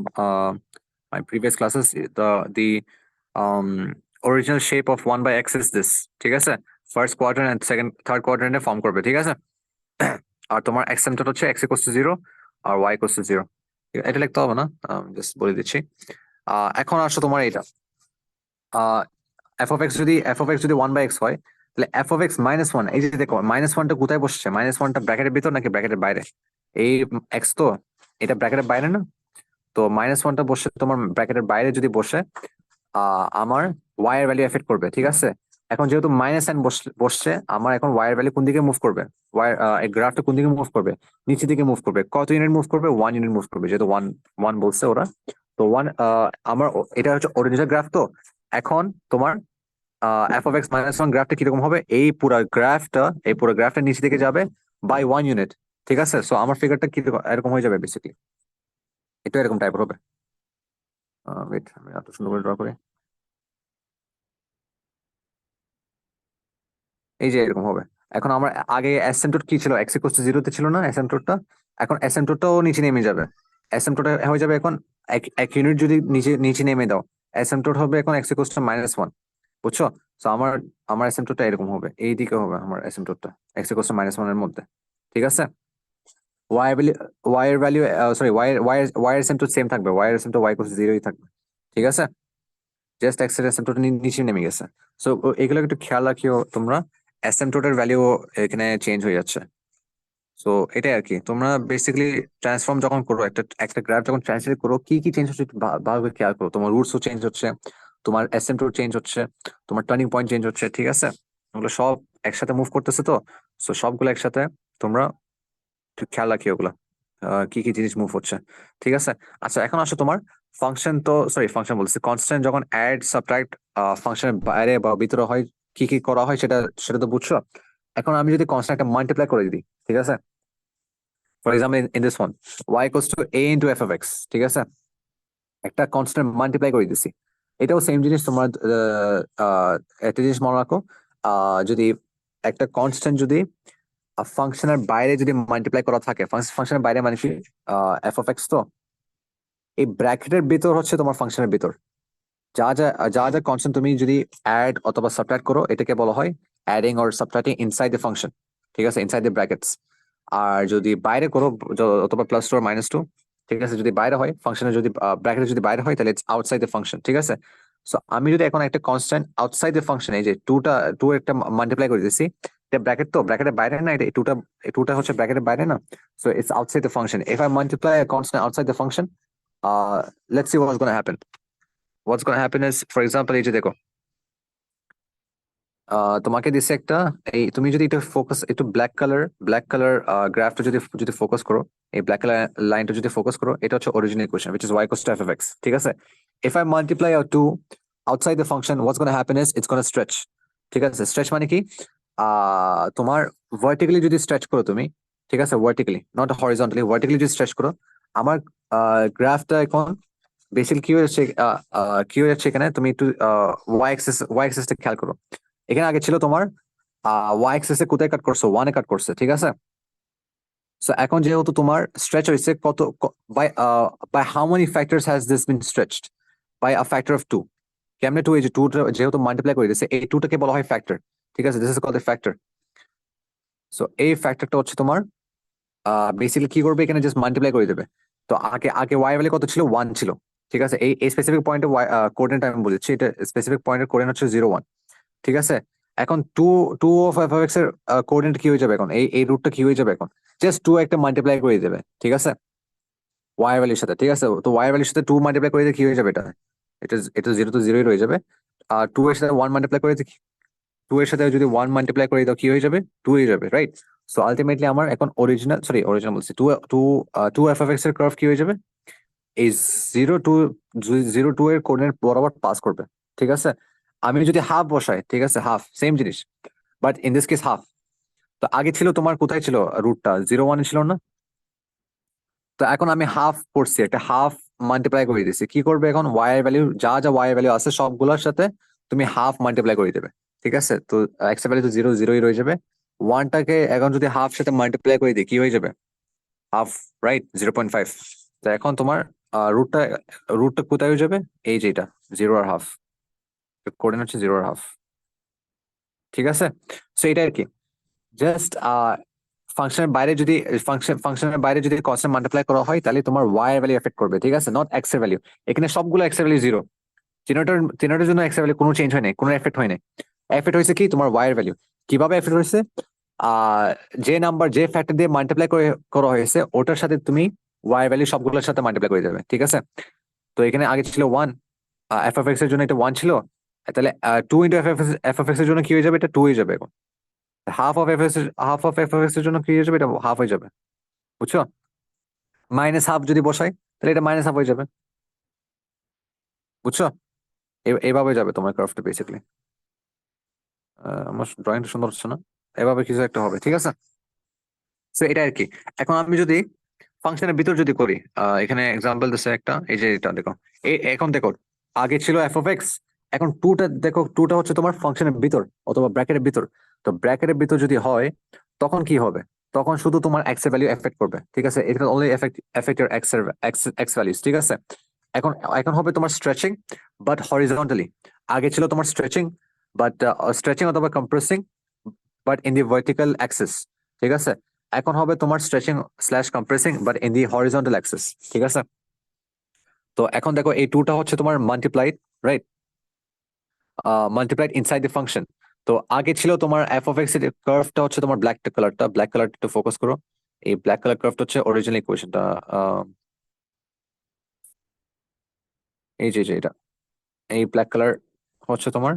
my previous classes, the um original shape of 1 by x is this, ঠিক আছে? ফার্স্ট কোয়াড্রেন্ট এন্ড থার্ড কোয়াড্রেন্টে ফর্ম করবে, ঠিক আছে? আর তোমার এক্সাম্পল হচ্ছে x equals to 0 R y equals to 0। এটা লিখতে হবে না, জাস্ট বলে দিচ্ছি। এখন আসো তোমার এটা f of x যদি 1 by x হয়, তাহলে f of x -1, এই যে দেখো -1টা কোথায় বসছে? -1টা ব্র্যাকেটের ভিতর নাকি ব্র্যাকেটের বাইরে? এই x তো এটা ব্র্যাকেটের বাইরে না? তো -1টা বসে তোমার ব্র্যাকেটের বাইরে যদি বসে আমার y এর ভ্যালু এফেক্ট করবে, ঠিক আছে? এখন যেহেতু -n বসছে, আমার এখন y এর ভ্যালু কোন দিকে মুভ করবে? এই গ্রাফটা কোন দিকে মুভ করবে? নিচের দিকে মুভ করবে। কত ইউনিট মুভ করবে? 1 ইউনিট মুভ করবে, যেহেতু 1 বলছে ওরা। তো 1 আমার এটা হচ্ছে অরিজিনাল গ্রাফ। তো এখন তোমার f(x-1) গ্রাফটা কিরকম হবে? এই পুরো গ্রাফটা নিচে দিকে যাবে বাই 1 ইউনিট, ঠিক আছে? সো আমার ফিগারটা কিরকম এরকম হয়ে যাবে বেসিক্যালি, এটা এরকম টাইপের হবে। ওয়েট, আমি এত সুন্দর করে ড্র করি। এই যে এরকম হবে। এখন আমার আগে অ্যাসেম্পটর কি ছিল? x ইকুয়াল টু 0 তে ছিল না অ্যাসেম্পটরটা? এখন অ্যাসেম্পটরটাও নিচে নেমে যাবে। অ্যাসেম্পটর হয়ে যাবে এখন এক ইউনিট যদি নিচে নিচে নেমে দাও, অ্যাসেম্পটর হবে এখন x ইকুয়াল টু -1, বুঝছো? তো আমার আমার অ্যাসেম্পটরটা এরকম হবে, এই দিকে হবে আমার অ্যাসেম্পটরটা x ইকুয়াল টু -1 এর মধ্যে, ঠিক আছে? y এর ভ্যালু y এর ভ্যালু সরি y এর অ্যাসেম্পটর সেম থাকবে, y এর অ্যাসেম্পটর y ইকুয়াল টু 0 ই থাকবে, ঠিক আছে? জাস্ট x এর অ্যাসেম্পটরটা নিচে নেমে গেছে। সো এগুলো একটু খেয়াল রাখিও তোমরা, অ্যাসেম্পটরের ভ্যালু এখানে চেঞ্জ হয়ে যাচ্ছে। সো এটাই আর কি। তোমরা বেসিক্যালি ট্রান্সফর্ম যখন করো, একটা একটা গ্রাফ যখন ট্রান্সলেট করো, কি কি চেঞ্জ হচ্ছে একটু ভালোভাবে খেয়াল করো। তোমার রুটসও চেঞ্জ হচ্ছে, তোমার অ্যাসেম্পটর চেঞ্জ হচ্ছে, তোমার টার্নিং পয়েন্ট চেঞ্জ হচ্ছে, ঠিক আছে? ওগুলো সব একসাথে মুভ করতেছে। তো সো সবগুলো একসাথে তোমরা একটু খেয়াল রাখি ওগুলো, কি কি জিনিস মুভ হচ্ছে, ঠিক আছে? আচ্ছা, এখন আসো তোমার ফাংশন। তো সরি, ফাংশন বলছি, কনস্ট্যান্ট যখন অ্যাড সাবট্রাক্ট ফাংশনের বাইরে বা ভিতরে হয়, কি কি করা হয় সেটা সেটা তো বুঝছো। এখন আমি যদি কনস্ট্যান্ট একটা মাল্টিপ্লাই করে দিই, ঠিক আছে? For example in this one y equals two a into f of x, ঠিক আছে? একটা কনস্ট্যান্ট মাল্টিপ্লাই করে দিছি। এটাও সেম জিনিস তোমার, একটা জিনিস মনে রাখো, যদি একটা কনস্ট্যান্ট যদি ফাংশনের বাইরে যদি মাল্টিপ্লাই করা থাকে, ফাংশনের বাইরে মানে কি, f of x, তো এই ব্র্যাকেটের ভিতর হচ্ছে তোমার ফাংশনের ভিতর যা যা যা যা কনস্ট্যান্ট তুমি যদি অ্যাড অথবা সাবট্রাক্ট করো, এটাকে বলা হয় adding or subtracting inside the function, ঠিক আছে? Inside the brackets. আর যদি বাইরে করো, অথবা +2 or -2, ঠিক আছে? যদি বাইরে হয় ফাংশনের, যদি ব্র্যাকেটে যদি বাইরে হয়, তাহলে ইটস আউটসাইড দ্য ফাংশন, ঠিক আছে? সো আমি যদি এখন একটা কনস্ট্যান্ট আউটসাইড দ্য ফাংশন, এই যে টু একটা মাল্টিপ্লাই করে দিচ্ছি, এটা ব্র্যাকেট তো ব্র্যাকেটের বাইরে না, এটা টুটা হচ্ছে ব্র্যাকেটের বাইরে না? So it's outside the function. If I multiply a constant outside the function, let's see what's going to happen. What's going to happen is, for example, এই যে দেখো, তোমাকে দিছে একটা, এই তুমি যদি এটা ফোকাস, একটু ব্ল্যাক কালার গ্রাফটা যদি যদি ফোকাস করো, এই ব্ল্যাক কালার লাইনটা যদি ফোকাস করো, এটা হচ্ছে original equation which is y equals to f of x, ঠিক আছে? If I multiply out 2 outside the function, what's going to happen is it's going to stretch, ঠিক আছে? স্ট্রেচ মানে কি, তোমার ভার্টিক্যালি যদি স্ট্রেচ করো তুমি, ঠিক আছে? ভার্টিক্যালি, নট হরিজন্টালি, ভার্টিক্যালি যদি স্ট্রেচ করো, আমার গ্রাফটা এখন বেসিক্যালি কি হয়ে যাচ্ছে এখানে, তুমি একটু y axis টা খেয়াল করো। এখানে আগে ছিল তোমার y axis এ কোথায় কাট করছো? 1 এ কাট করছে, ঠিক আছে? সো এখন যেহেতু তোমার স্ট্রেচ হয়েছে কত, by how many factors has this been stretched? By a factor of 2। কেমনে 2? এই যে 2 যেহেতু মাল্টিপ্লাই করে দিয়েছে, এই 2টাকে বলা হয় ফ্যাক্টর, ঠিক আছে? This is called a factor. So এই ফ্যাক্টরটা হচ্ছে তোমার বেসিক্যালি কি করবে, এখানে জাস্ট মাল্টিপ্লাই করে দেবে। তো আগে আগে y ভ্যালু কত ছিল? 1 ছিল, ঠিক আছে? এই স্পেসিফিক পয়েন্টে কোঅর্ডিনেট আমি বলেছি, এটা স্পেসিফিক পয়েন্টের কোঅর্ডিনেট হচ্ছে 0 1, ঠিক আছে? এখন two two of F X এর কোঅর্ডিনেট কি হয়ে যাবে এখন? এই রুটটা কি হয়ে যাবে এখন? জাস্ট 2 একটা মাল্টিপ্লাই করে দেবে, ঠিক আছে? ওয়াই ভ্যালুর সাথে, ঠিক আছে? তো ওয়াই ভ্যালুর সাথে 2 মাল্টিপ্লাই করে দিলে কি হয়ে যাবে? এটা এটা 0 তো 0ই রয়ে যাবে। আর 2 এর সাথে 1 মাল্টিপ্লাই করে 2 এর সাথে যদি 1 মাল্টিপ্লাই করে দাও, কি হয়ে যাবে? 2 হয়ে যাবে, রাইট? সো আলটিমেটলি আমার এখন অরিজিনাল বলছি, 2 এফ এক্স এর কার্ভ কি হয়ে যাবে? এই 0 2 0 2 এর কোঅর্ডিনেট বরাবর পাস করবে, ঠিক আছে? আমি যদি হাফ বসাই, ঠিক আছে, হাফ সেম জিনিস, but in this case half. তো আগে ছিল তোমার কোথায় ছিল রুটটা 0 1 ছিল না? তো এখন আমি হাফ করছি, একটা হাফ মাল্টিপ্লাই করে দিছি, কি করবে এখন ওয়াই এর ভ্যালু যা যা ওয়াই এর ভ্যালু আছে সবগুলোর সাথে তুমি হাফ মাল্টিপ্লাই করে দেবে। ঠিক আছে, তো এক্স এর ভ্যালু তো 0 0ই রয়ে যাবে। ওয়ানটাকে এখন যদি হাফ সাথে মাল্টিপ্লাই করে দিই কি হয়ে যাবে? Half, right, 0.5। তো এখন তোমার রুটটা রুটটা কোথায় হয়ে যাবে? এই যে এটা 0 আর 1/2, কোঅর্ডিনেট হচ্ছে 0 আর 1/2। ঠিক আছে, সো এটা আর কি, জাস্ট ফাংশনের বাইরে যদি ফাংশনের বাইরে যদি কনস্ট্যান্ট মাল্টিপ্লাই করা হয় তাহলে তোমার ওয়াই এর ভ্যালু এফেক্ট করবে, ঠিক আছে, নট এক্স এর ভ্যালু। এখানে সবগুলো এক্স এর ভ্যালু 0, তিনটার জন্য এক্স এর ভ্যালু কোনো চেঞ্জ হয় নাই, কোনো এফেক্ট হয় নাই। এফেক্ট হয়েছে কি তোমার ওয়াই এর ভ্যালু। কিভাবে এফেক্ট হয়েছে? আহ যে নাম্বার যে ফ্যাক্টর দিয়ে মাল্টিপ্লাই করে করা হয়েছে ওটার সাথে তুমি ওয়াই এর ভ্যালু সবগুলোর সাথে মাল্টিপ্লাই করে যাবে। ঠিক আছে, তো এখানে আগে ছিল 1, এফ অফ এক্স এর জন্য এটা 1 ছিল, তাহলে 2 ইন্টু এফ অফ এক্স এর জন্য কি হয়ে যাবে? এটা 2 হয়ে যাবে। এখন half of F of X এর জন্য কি হয়ে যাবে? এটা হাফ হয়ে যাবে, বুঝছো? মাইনাস হাফ যদি বসাই তাহলে এটা মাইনাস হাফ হয়ে যাবে, বুঝছো? এভাবে যাবে তোমার কার্ভটা বেসিক্যালি। আমার ড্রয়িংটা সুন্দর হচ্ছে না, এভাবে কিছু একটা হবে, ঠিক আছে। তো এটা আর কি। এখন আমি যদি ফাংশনের ভিতর যদি করি, এখানে এক্সাম্পল দিচ্ছে একটা, এই যে এটা দেখো, এখন দেখো আগে ছিল এফ অফ এক্স, এখন টুটা দেখো, টুটা হচ্ছে তোমার ফাংশনের ভিতর অথবা ব্র্যাকেটের ভিতর। তো ব্র্যাকেটের ভিতর যদি হয় তখন কি হবে? তখন শুধু তোমার এক্স এর ভ্যালু এফেক্ট করবে, ঠিক আছে, এটা অনলি এফেক্ট ইউর এক্স এর এক্স ভ্যালুস, ঠিক আছে। এখন এখন হবে তোমার স্ট্রেচিং বাট হরিজন্টালি। আগে ছিল তোমার স্ট্রেচিং বাট স্ট্রেচিং অথবা compressing but in the vertical axis, ঠিক আছে। এখন হবে তোমার stretching slash compressing but in the horizontal axis, ঠিক আছে। তো এখন দেখো এই টুটা হচ্ছে তোমার multiplied, right, multiplied inside the function. তো আগে ছিল তোমার এফ অফ এক্স এর কার্ভটা হচ্ছে তোমার ব্ল্যাক কালারটা একটু ফোকাস করো। এই ব্ল্যাক কালার কার্ভটা হচ্ছে অরিজিনাল ইকুয়েশনটা, এই যে এটা, এই ব্ল্যাক কালার হচ্ছে তোমার,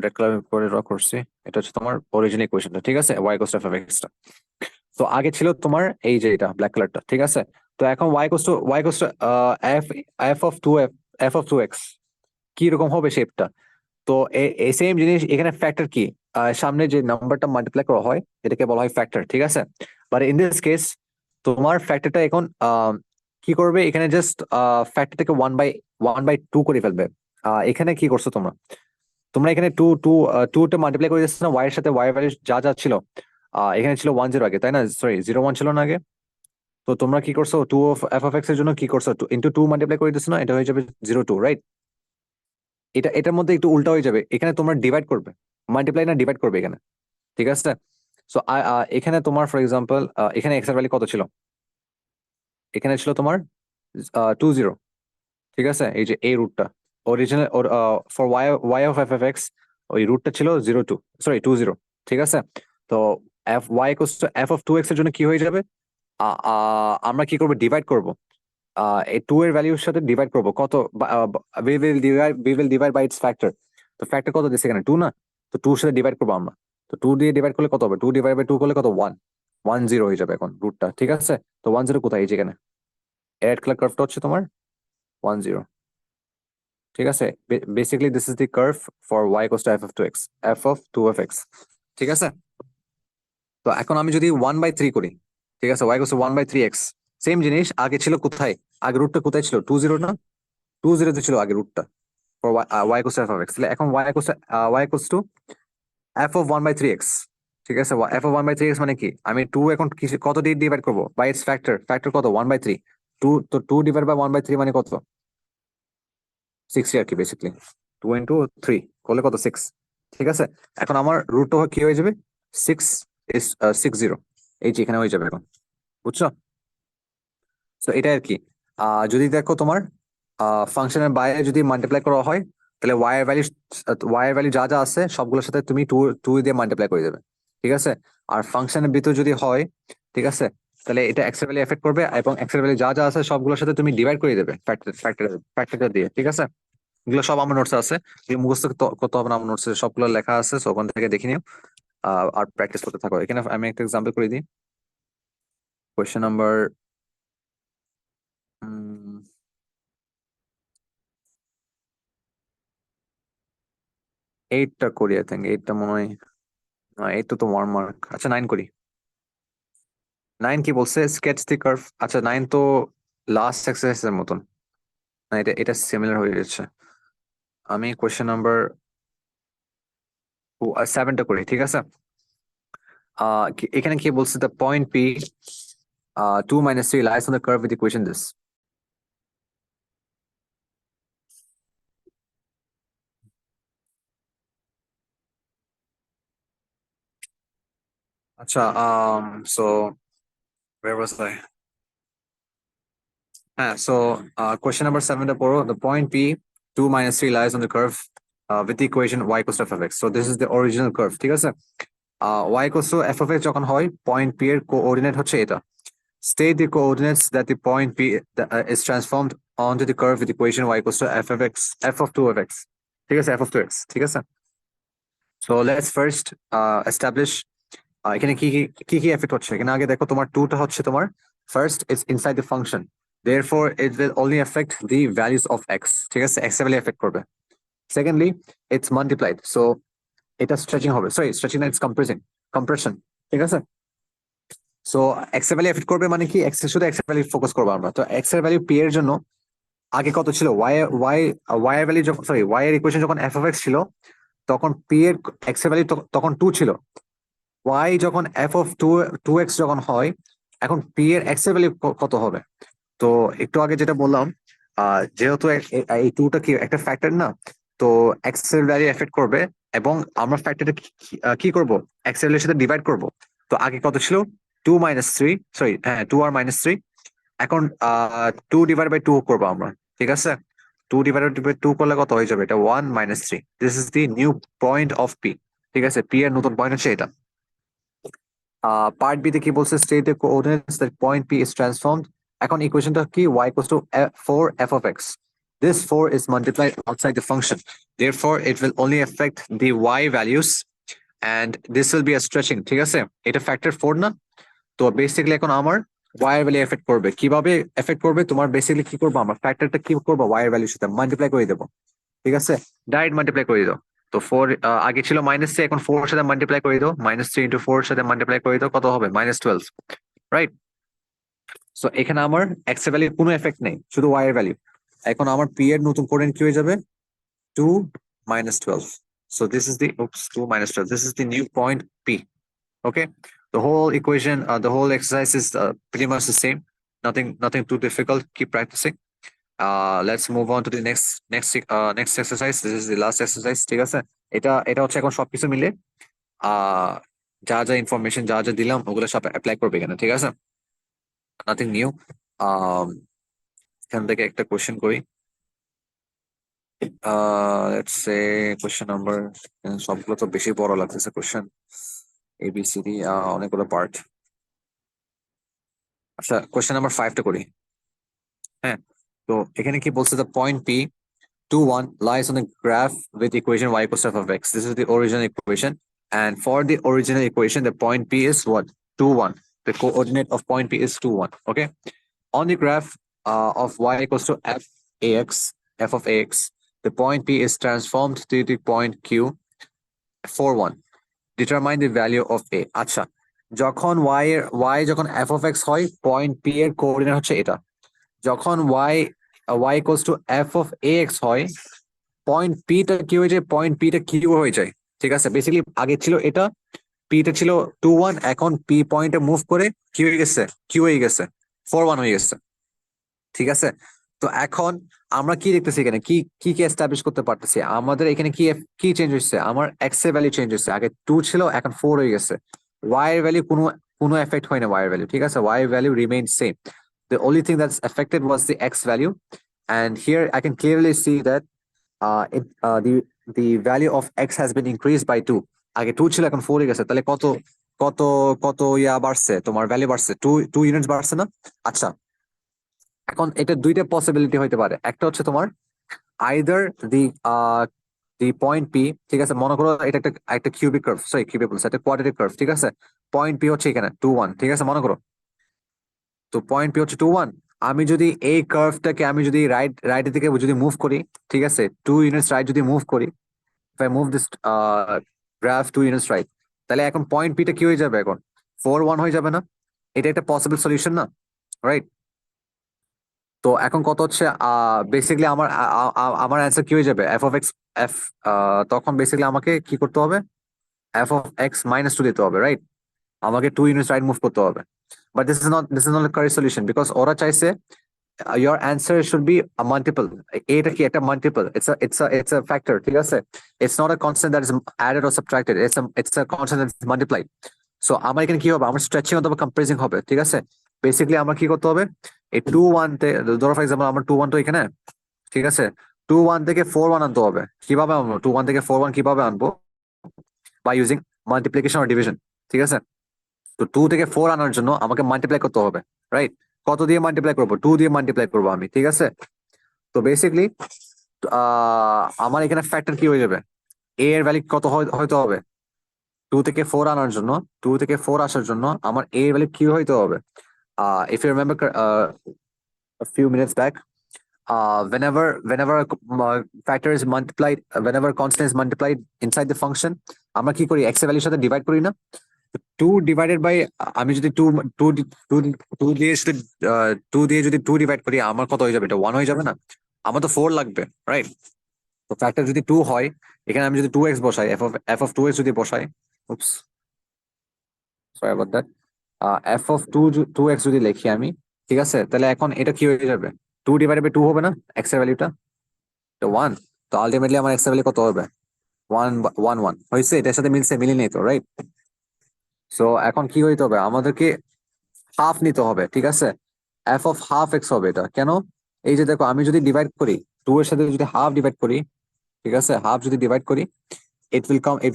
রেড কালার করে ড্র করছি, এটা হচ্ছে তোমার অরিজিনাল ইকুয়েশনটা, ঠিক আছে, Y equals F of X. তো আগে ছিল তোমার এই যে এটা ব্ল্যাক কালারটা, ঠিক আছে। তো এখন Y equals two F F of two X কি রকম হবে শেপটা? তো এই সেম জিনিস এখানে ফ্যাক্টর কি, সামনে যে নাম্বারটা মাল্টিপ্লাই করা হয় এটাকে বলা হয় ফ্যাক্টর, ঠিক আছে। বাট ইন দিস কেস তোমার ফ্যাক্টরটা এখন কি করবে, এখানে জাস্ট ফ্যাক্টরটাকে 1/2 করে ফেলবে। এখানে কি করছো তোমরা? তোমরা এখানে টু টা মাল্টিপ্লাই করে দিচ্ছ না ওয়াই এর সাথে, ওয়াই ভ্যালু যা যা ছিল, এখানে ছিল 1 0 আগে, তাই না? সরি, 0 1 ছিল না আগে? তো তোমরা কি করছো, two of F of X এর জন্য কি করছো, ইন্টু 2 মাল্টিপ্লাই করে দিচ্ছ না, এটা হয়ে যাবে 0 2, রাইট। এটার মধ্যে একটু উল্টা হয়ে যাবে, এখানে তোমরা ডিভাইড করবে, মাল্টিপ্লাই না ডিভাইড করবে এখানে, ঠিক আছে। সো এখানে তোমার ফর এক্সাম্পল এখানে এক্স এর ভ্যালু কত ছিল? এখানে ছিল তোমার 2 0, ঠিক আছে, এই যে এই রুটটা original for Y of F F X, ওই রুটটা ছিল 0 2, সরি 2 0, ঠিক আছে। তো F Y equals to F of 2 X এর জন্য কি হয়ে যাবে? আমরা কি করবো, ডিভাইড করব, এই 2 এর ভ্যালুর সাথে ডিভাইড করব কত, we will divide by its factor. তো ফ্যাক্টর কত দিচ্ছে এখানে, 2 না? তো 2 এর সাথে ডিভাইড করবো আমরা। তো 2 দিয়ে ডিভাইড করলে কত হবে? 2 ডিভাইড বাই 2 করলে কত? 1 1 0 হয়ে যাবে এখন রুটটা, ঠিক আছে। তো 1 0 কোথায়? এই যেখানে রেড কালার কার্ভটা হচ্ছে তোমার 1 0, ঠিক আছে। Basically this is the curve for Y equals to F of 2 X, ঠিক আছে। তো এখন আমি যদি 1/3 করি, ঠিক আছে, Y equals to 1/3 X, same জিনিস আগে ছিল কোথায়? আগে রুটটা কোথায় ছিল? 2 0 না? 2 0 তে ছিল আগে রুটটা for Y equals to F of X. তাহলে এখন Y equals to F of 1/3 X, ঠিক আছে। এফ অফ 1/3 এক্স মানে কি, আমি টু এখন কত দিয়ে ডিভাইড করবো? বাই ইটস ফ্যাক্টর, ফ্যাক্টর কত? 1/3। তো 2 ডিভাইড বাই 1/3 মানে কত? 6 আর কি, বেসিক্যালি 2 × 3 করলে কত? 6, ঠিক আছে। এখন আমার রুটটা কি হয়ে যাবে? 6 is 6 0, এই যে এখানে হয়ে যাবে এখন, বুঝছো? তো এটা আর কি। যদি দেখো তোমার ফাংশনের বাইরে যদি মাল্টিপ্লাই করা হয় তাহলে ওয়াই এর ভ্যালু যা যা আছে সবগুলোর সাথে তুমি টু টু দিয়ে মাল্টিপ্লাই করে দেবে, ঠিক আছে। আর ফাংশনের ভিতর যদি হয়, ঠিক আছে, তাহলে এটা এক্স এর ভ্যালু এফেক্ট করবে এবং এক্স এর ভ্যালু যা যা আছে সবগুলোর সাথে তুমি ডিভাইড করে দেবে ফ্যাক্টর দিয়ে, ঠিক আছে। এগুলো সব আমার নোটস আছে, এগুলো মুখস্থ করতে হবে না, আমার নোটসে সবগুলো লেখা আছে, সো ওখান থেকে দেখে নিও আর প্র্যাকটিস করতে থাকো। এখানে আমি একটা এক্সাম্পল করে দিই, কোয়েশ্চেন নাম্বার, এইটটা করি, আই থিঙ্ক এইটটা মনে হয়। এইট তো 1 মার্ক। আচ্ছা 9 করি। 9 কি বলছে, স্কেচ দি কার্ভ। আচ্ছা 9 তো লাস্ট এক্সারসাইজের মতন, না এটা এটা সিমিলার হয়ে যাচ্ছে। আমি কোয়েশ্চেন নাম্বার 7টা করি, ঠিক আছে। এখানে কি বলছে, the point P 2 - 3 lies on the curve with equation this. আচ্ছা সো where was I? হ্যাঁ, সো কোয়েশ্চেন নাম্বার 7টা পড়ো। The point P 2 - 3 lies on the curve with the equation y equals to f of x. So this is the original curve, ঠিক আছে। y equals to f of x যখন হয়, point p এর coordinate হচ্ছে এটা। State the coordinates that the point p is transformed onto the curve with equation y equals to f of x, f of 2 of x, ঠিক আছে, f of 2x, ঠিক আছে। So let's first establish এখানে কি কি কি কি effect হচ্ছে। এখানে আগে দেখো, তোমার 2টা হচ্ছে তোমার first is inside the function, therefore it will only affect the values of x, ঠিক আছে, x এর ভ্যালু এফেক্ট করবে। সেকেন্ডলি it's multiplied, so এটা স্ট্রেচিং হবে, সরি স্ট্রেচিং না, it's compression, ঠিক আছে। সো এক্স এর ভ্যালু এফেক্ট করবে মানে কি, এক্স এর শুধু এক্স এর ভ্যালু ফোকাস করবো আমরা। তো এক্স এর ভ্যালু পি এর জন্য আগে কত ছিল, ওয়াই এর ভ্যালু যখন, সরি ওয়াই এর ইকুয়েশন যখন এফ অফ এক্স ছিল, তখন পি এর এক্স এর ভ্যালু তখন 2 ছিল। ওয়াই যখন এফ অফ টু এক্স যখন হয়, এখন পি এর এক্স এর ভ্যালু কত হবে। তো একটু আগে যেটা বললাম, যেহেতু এই 2টা কি একটা ফ্যাক্টর না, তো এক্স এর ভ্যালু এফেক্ট করবে, এবং আমরা ফ্যাক্টরটা কি করব, এক্স এর ভ্যালুর সাথে ডিভাইড করব। তো আগে কত ছিল, 2 - 3, সরি হ্যাঁ 2 - 3। এখন 2/2 করবো আমরা, ঠিক আছে। 2/2 করলে কত হয়ে যাবে, এটা 1 - 3। This is the new point of P, ঠিক আছে, পি এর নতুন পয়েন্ট হচ্ছে এটা। পার্ট বি তে কি বলছে, state the coordinates that point P is transformed. এখন ইকুয়েশনটা কি, y equals to 4 f of x. This 4 is multiplied outside the function, therefore it will only affect the y values and this will be a stretching, ঠিক আছে। এটা factor 4 না, তো basically এখন আমার y এর ভ্যালু এফেক্ট করবে। কিভাবে এফেক্ট করবে, তোমার বেসিক্যালি কি করবো, আমরা ফ্যাক্টরটা কি করবো, y এর ভ্যালুর সাথে মাল্টিপ্লাই করে দেবো, ঠিক আছে, ডাইরেক্ট মাল্টিপ্লাই করে দাও। তো 4 আগে ছিল -3, এখন 4 এর সাথে মাল্টিপ্লাই করে দাও, -3 ইন্টু 4 এর সাথে মাল্টিপ্লাই করে দাও, কত হবে, -12, রাইট। সো এখানে আমার এক্স এর ভ্যালুর কোনো এফেক্ট নেই, শুধু y এর ভ্যালু। এখন আমার পি এর নতুন কোঅর্ডিনেট কি হয়ে যাবে, 2 - 12। So this is the, oops, 2 - 12, this is the new point p. Okay, the whole equation, the whole exercise is pretty much the same. Nothing too difficult. Keep practicing. Let's move on to the next exercise. This is the last exercise, ঠিক আছে। এটা হচ্ছে এখন সবকিছু মিলে আহ যা যা information যা যা দিলাম ওগুলো সব অ্যাপ্লাই করবে এখানে, ঠিক আছে, নাথিং নিউ। আহ এখান থেকে একটা কোশ্চেন করি। লেটস সে কোশ্চেন নাম্বার, সবগুলো তো বেশি বড় লাগতেছে কোশ্চেন, ABCD অনেকগুলো পার্ট। আচ্ছা কোশ্চেন নাম্বার 5টা করি। হ্যাঁ, তো এখানে কি বলছে, the point P 2, 1 lies on the graph with equation y equals to f of x. This is the original equation, and for the original equation the point p is what, 2, 1. The coordinate of point p is 2, 1. Okay, on the graph of y equals to f of ax, the point p is transformed to the point q, 4, 1. Determine the value of a. আচ্ছা, যখন y যখন f of x হয়, point p এর coordinate হচ্ছে এটা। যখন y equals to f of ax হয়, point P টা কি হয়ে যায়, পয়েন্ট পি টা কিউ হয়ে যায়, ঠিক আছে। বেসিক্যালি আগে ছিল এটা, পি টা ছিল 2, 1, এখন পি পয়েন্টে মুভ করে কি হয়ে গেছে, কিউ হয়ে গেছে, 4, 1 হয়ে গেছে, ঠিক আছে। তো এখন আমরা কি দেখতেছি, এখানে কি কি কি এস্টাবলিশ করতে পারতেছি, আমাদের এখানে কি কি চেঞ্জ হচ্ছে, আমার এক্স এর ভ্যালু চেঞ্জ হচ্ছে, আগে 2 ছিল এখন 4 হয়ে গেছে। ওয়াই এর ভ্যালু কোনো এফেক্ট হয় না, ওয়াই এর ভ্যালু, ঠিক আছে, ওয়াই এর value remain same. The only thing that's affected was the x value, and here I can clearly see that the value of x has been increased by 2. আগে 2 ছিল এখন 4 হয়ে গেছে, তাহলে কত কত কত বাড়ছে, তোমার ভ্যালু বাড়ছে, 2 ইউনিটস বাড়ছে না। আচ্ছা, এখন এটা দুইটা পসিবিলিটি হইতে পারে, একটা হচ্ছে তোমার either the the point P, ঠিক আছে, মনে করো এটা একটা কিউবিক কার্ভ, সরি কিউবিক বলছে, একটা কোয়াড্রেটিক কার্ভ, ঠিক আছে। পয়েন্ট পি হচ্ছে এখানে 2, 1, ঠিক আছে, মনে করো। তো পয়েন্ট পি হচ্ছে 2, 1। আমি যদি এই কার্ভটাকে আমি যদি রাইটের দিকে যদি মুভ করি, ঠিক আছে, 2 ইউনিটস রাইট যদি মুভ করি, if I move this graph 2 units right, তাহলে এখন পয়েন্ট পি টা কি হয়ে যাবে এখন 4 1 হয়ে যাবে না? এটা একটা পসিবল সলিউশন না, রাইট? তো এখন কত হচ্ছে বেসিক্যালি আমার অ্যান্সার কি হয়ে যাবে এফ অফ এক্স এফ, তখন বেসিক্যালি আমাকে কি করতে হবে, এফ অফ এক্স -2 দিতে হবে, রাইট? আমাকে 2 units রাইট মুভ করতে হবে, but this is not correct solution because ওরা চাইছে your answer should be a multiple. এটা কি একটা মাল্টিপল, it's a factor, ঠিক আছে? It's not a constant that is added or subtracted, it's a constant that is multiplied. So আমার এখানে কি হবে, আমার স্ট্রেচিং অথবা কম্প্রেসিং হবে, ঠিক আছে? বেসিক্যালি আমার কি করতে হবে, এই 2 1 তে ধরো ফর এক্সাম্পল আমার 2 1 তো এখানে, ঠিক আছে? 2 1 থেকে 4 1 আনতে হবে। কিভাবে আনবো 2 1 থেকে 4 1 কিভাবে আনবো? By using multiplication or division, ঠিক আছে? তো 2 থেকে 4 আনার জন্য আমাকে মাল্টিপ্লাই করতে হবে, রাইট? কত দিয়ে মাল্টিপ্লাই করবো? 2 দিয়ে মাল্টিপ্লাই করবো আমি, ঠিক আছে? তো বেসিক্যালি আমার এখানে ফ্যাক্টর কি হয়ে যাবে, এ এর ভ্যালু কত হইতে হবে 2 থেকে 4 আনার জন্য, 2 থেকে 4 আসার জন্য আমার এ এর ভ্যালু কি হইতে হবে? If you remember a few minutes back, whenever a factor is multiplied, whenever constant is multiplied inside the function, আমরা কি করি, এক্স এর ভ্যালুর সাথে ডিভাইড করি না? 2 ডিভাইডেড বাই, আমি যদি 2 2 2 2 দিয়ে যদি 2 দিয়ে যদি 2 ডিভাইড করি আমার কত হয়ে যাবে, এটা 1 হয়ে যাবে না? আমার তো 4 লাগবে, রাইট? তো ফ্যাক্টর যদি 2 হয়, এখানে আমি যদি 2x বসাই, f of 2x যদি বসাই, oops sorry about that, f of 2x যদি লিখি আমি, ঠিক আছে? তাহলে এখন এটা কি হয়ে যাবে, 2 ডিভাইডেড বাই 2 হবে না x এর ভ্যালুটা? তো 1, তো আলটিমেটলি আমার x এর ভ্যালু কত হবে, 1 1 1 হয়েছে? এটার সাথে মিলছে, মিলি নেই তো, রাইট? সো এখন কি হইতে হবে, আমাদেরকে হাফ নিতে হবে, ঠিক আছে? এফ অফ হাফ এক্স হবে এটা, কেন? এই যে দেখো, আমি যদি ডিভাইড করি 2 এর সাথে যদি হাফ ডিভাইড করি, ঠিক আছে, হাফ যদি ডিভাইড করি it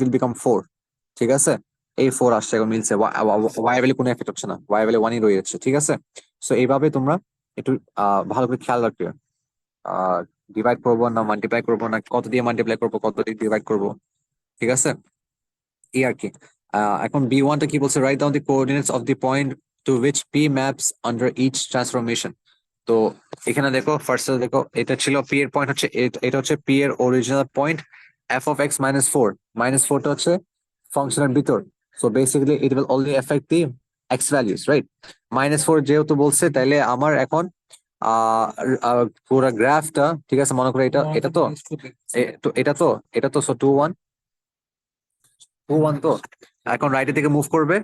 will become 4, ঠিক আছে? এই 4 আসছে, এখন মিলছে, ওয়াই ভ্যালু কোনো এফেক্ট হচ্ছে না, ওয়াই ভ্যালু 1ই রয়ে যাচ্ছে, ঠিক আছে? সো এইভাবে তোমরা একটু ভালো করে খেয়াল রাখবে, ডিভাইড করবো না মাল্টিপ্লাই করবো না, কত দিয়ে মাল্টিপ্লাই করবো কত দিয়ে ডিভাইড করবো, ঠিক আছে? এই আর কি। এখন B1 টা কি বলছে, write down the coordinates of the point to which P maps under each transformation. তো এখানে দেখো, ফার্স্ট দেখো, এটা ছিল পি এর পয়েন্ট হচ্ছে এটা হচ্ছে পি এর original point, F of x -4 টা হচ্ছে ফাংশনের ভিতর। So basically it will only effect the x values, right? -4 যেহেতু বলছে, তাইলে আমার এখন পুরো গ্রাফটা, ঠিক আছে, মনে করো এটা এটা তো তো এটা তো সো 2 1 তো এখন রাইটের দিকে মুভ করবে,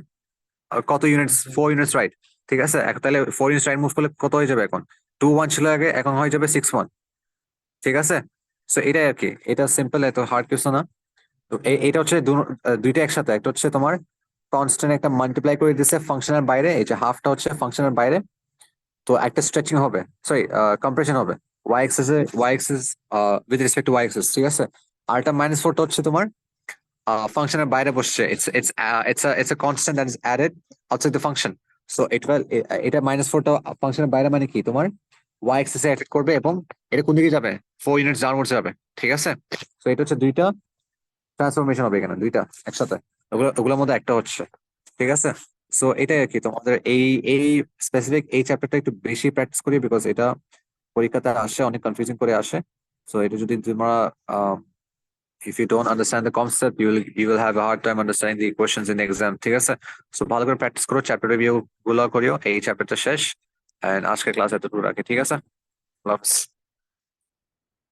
কত ইউনিটস, 4 ইউনিটস রাইট, ঠিক আছে? এখন তাহলে 4 ইউনিটস রাইট মুভ করলে কত হয়ে যাবে, এখন 2 1 ছিল আগে, এখন হয়ে যাবে 6 1, ঠিক আছে? সো এটাই আর কি, এটা সিম্পল, এত হার্ড কিছু না। তো এইটা হচ্ছে দুইটা একসাথে, একটা হচ্ছে তোমার কনস্ট্যান্ট একটা মাল্টিপ্লাই করে দিচ্ছে ফাংশনের বাইরে, এই যে হাফটা হচ্ছে ফাংশনের বাইরে, তো একটা স্ট্রেচিং হবে, সরি কম্প্রেশন হবে y axis with respect two y axis, ঠিক আছে? আর এটা -4 টা হচ্ছে তোমার ফাংশনের বাইরে বসছে, it's a constant that is added outside the function. So এটা -4 টা ফাংশনের বাইরে, মানে কি তোমার y axis এ এফেক্ট করবে, এবং এটা কোন দিকে যাবে, 4 ইউনিটস ডাউনওয়ার্ডস যাবে, ঠিক আছে? তো এটা হচ্ছে দুইটা ট্রান্সফরমেশন হবে এখানে, দুইটা একসাথে, ওগুলোর মধ্যে একটা হচ্ছে, ঠিক আছে? সো এটাই আর কি, তোমাদের এই এই স্পেসিফিক এই চ্যাপ্টারটা একটু বেশি প্র্যাকটিস করি, বিকজ এটা পরীক্ষাতে আসে, অনেক কনফিউজিং করে আসে। সো এটা যদি তোমরা if you don't understand the concept, you will have a hard time understanding the questions in the exam, ঠিক আছে? সো ভালো করে প্র্যাকটিস করো, চ্যাপ্টার রিভিউ গুলো করিও, এই চ্যাপ্টারটা শেষ, এন্ড আজকের ক্লাস এতটুকু রাখি, ঠিক আছে? আল্লাহ হাফেজ।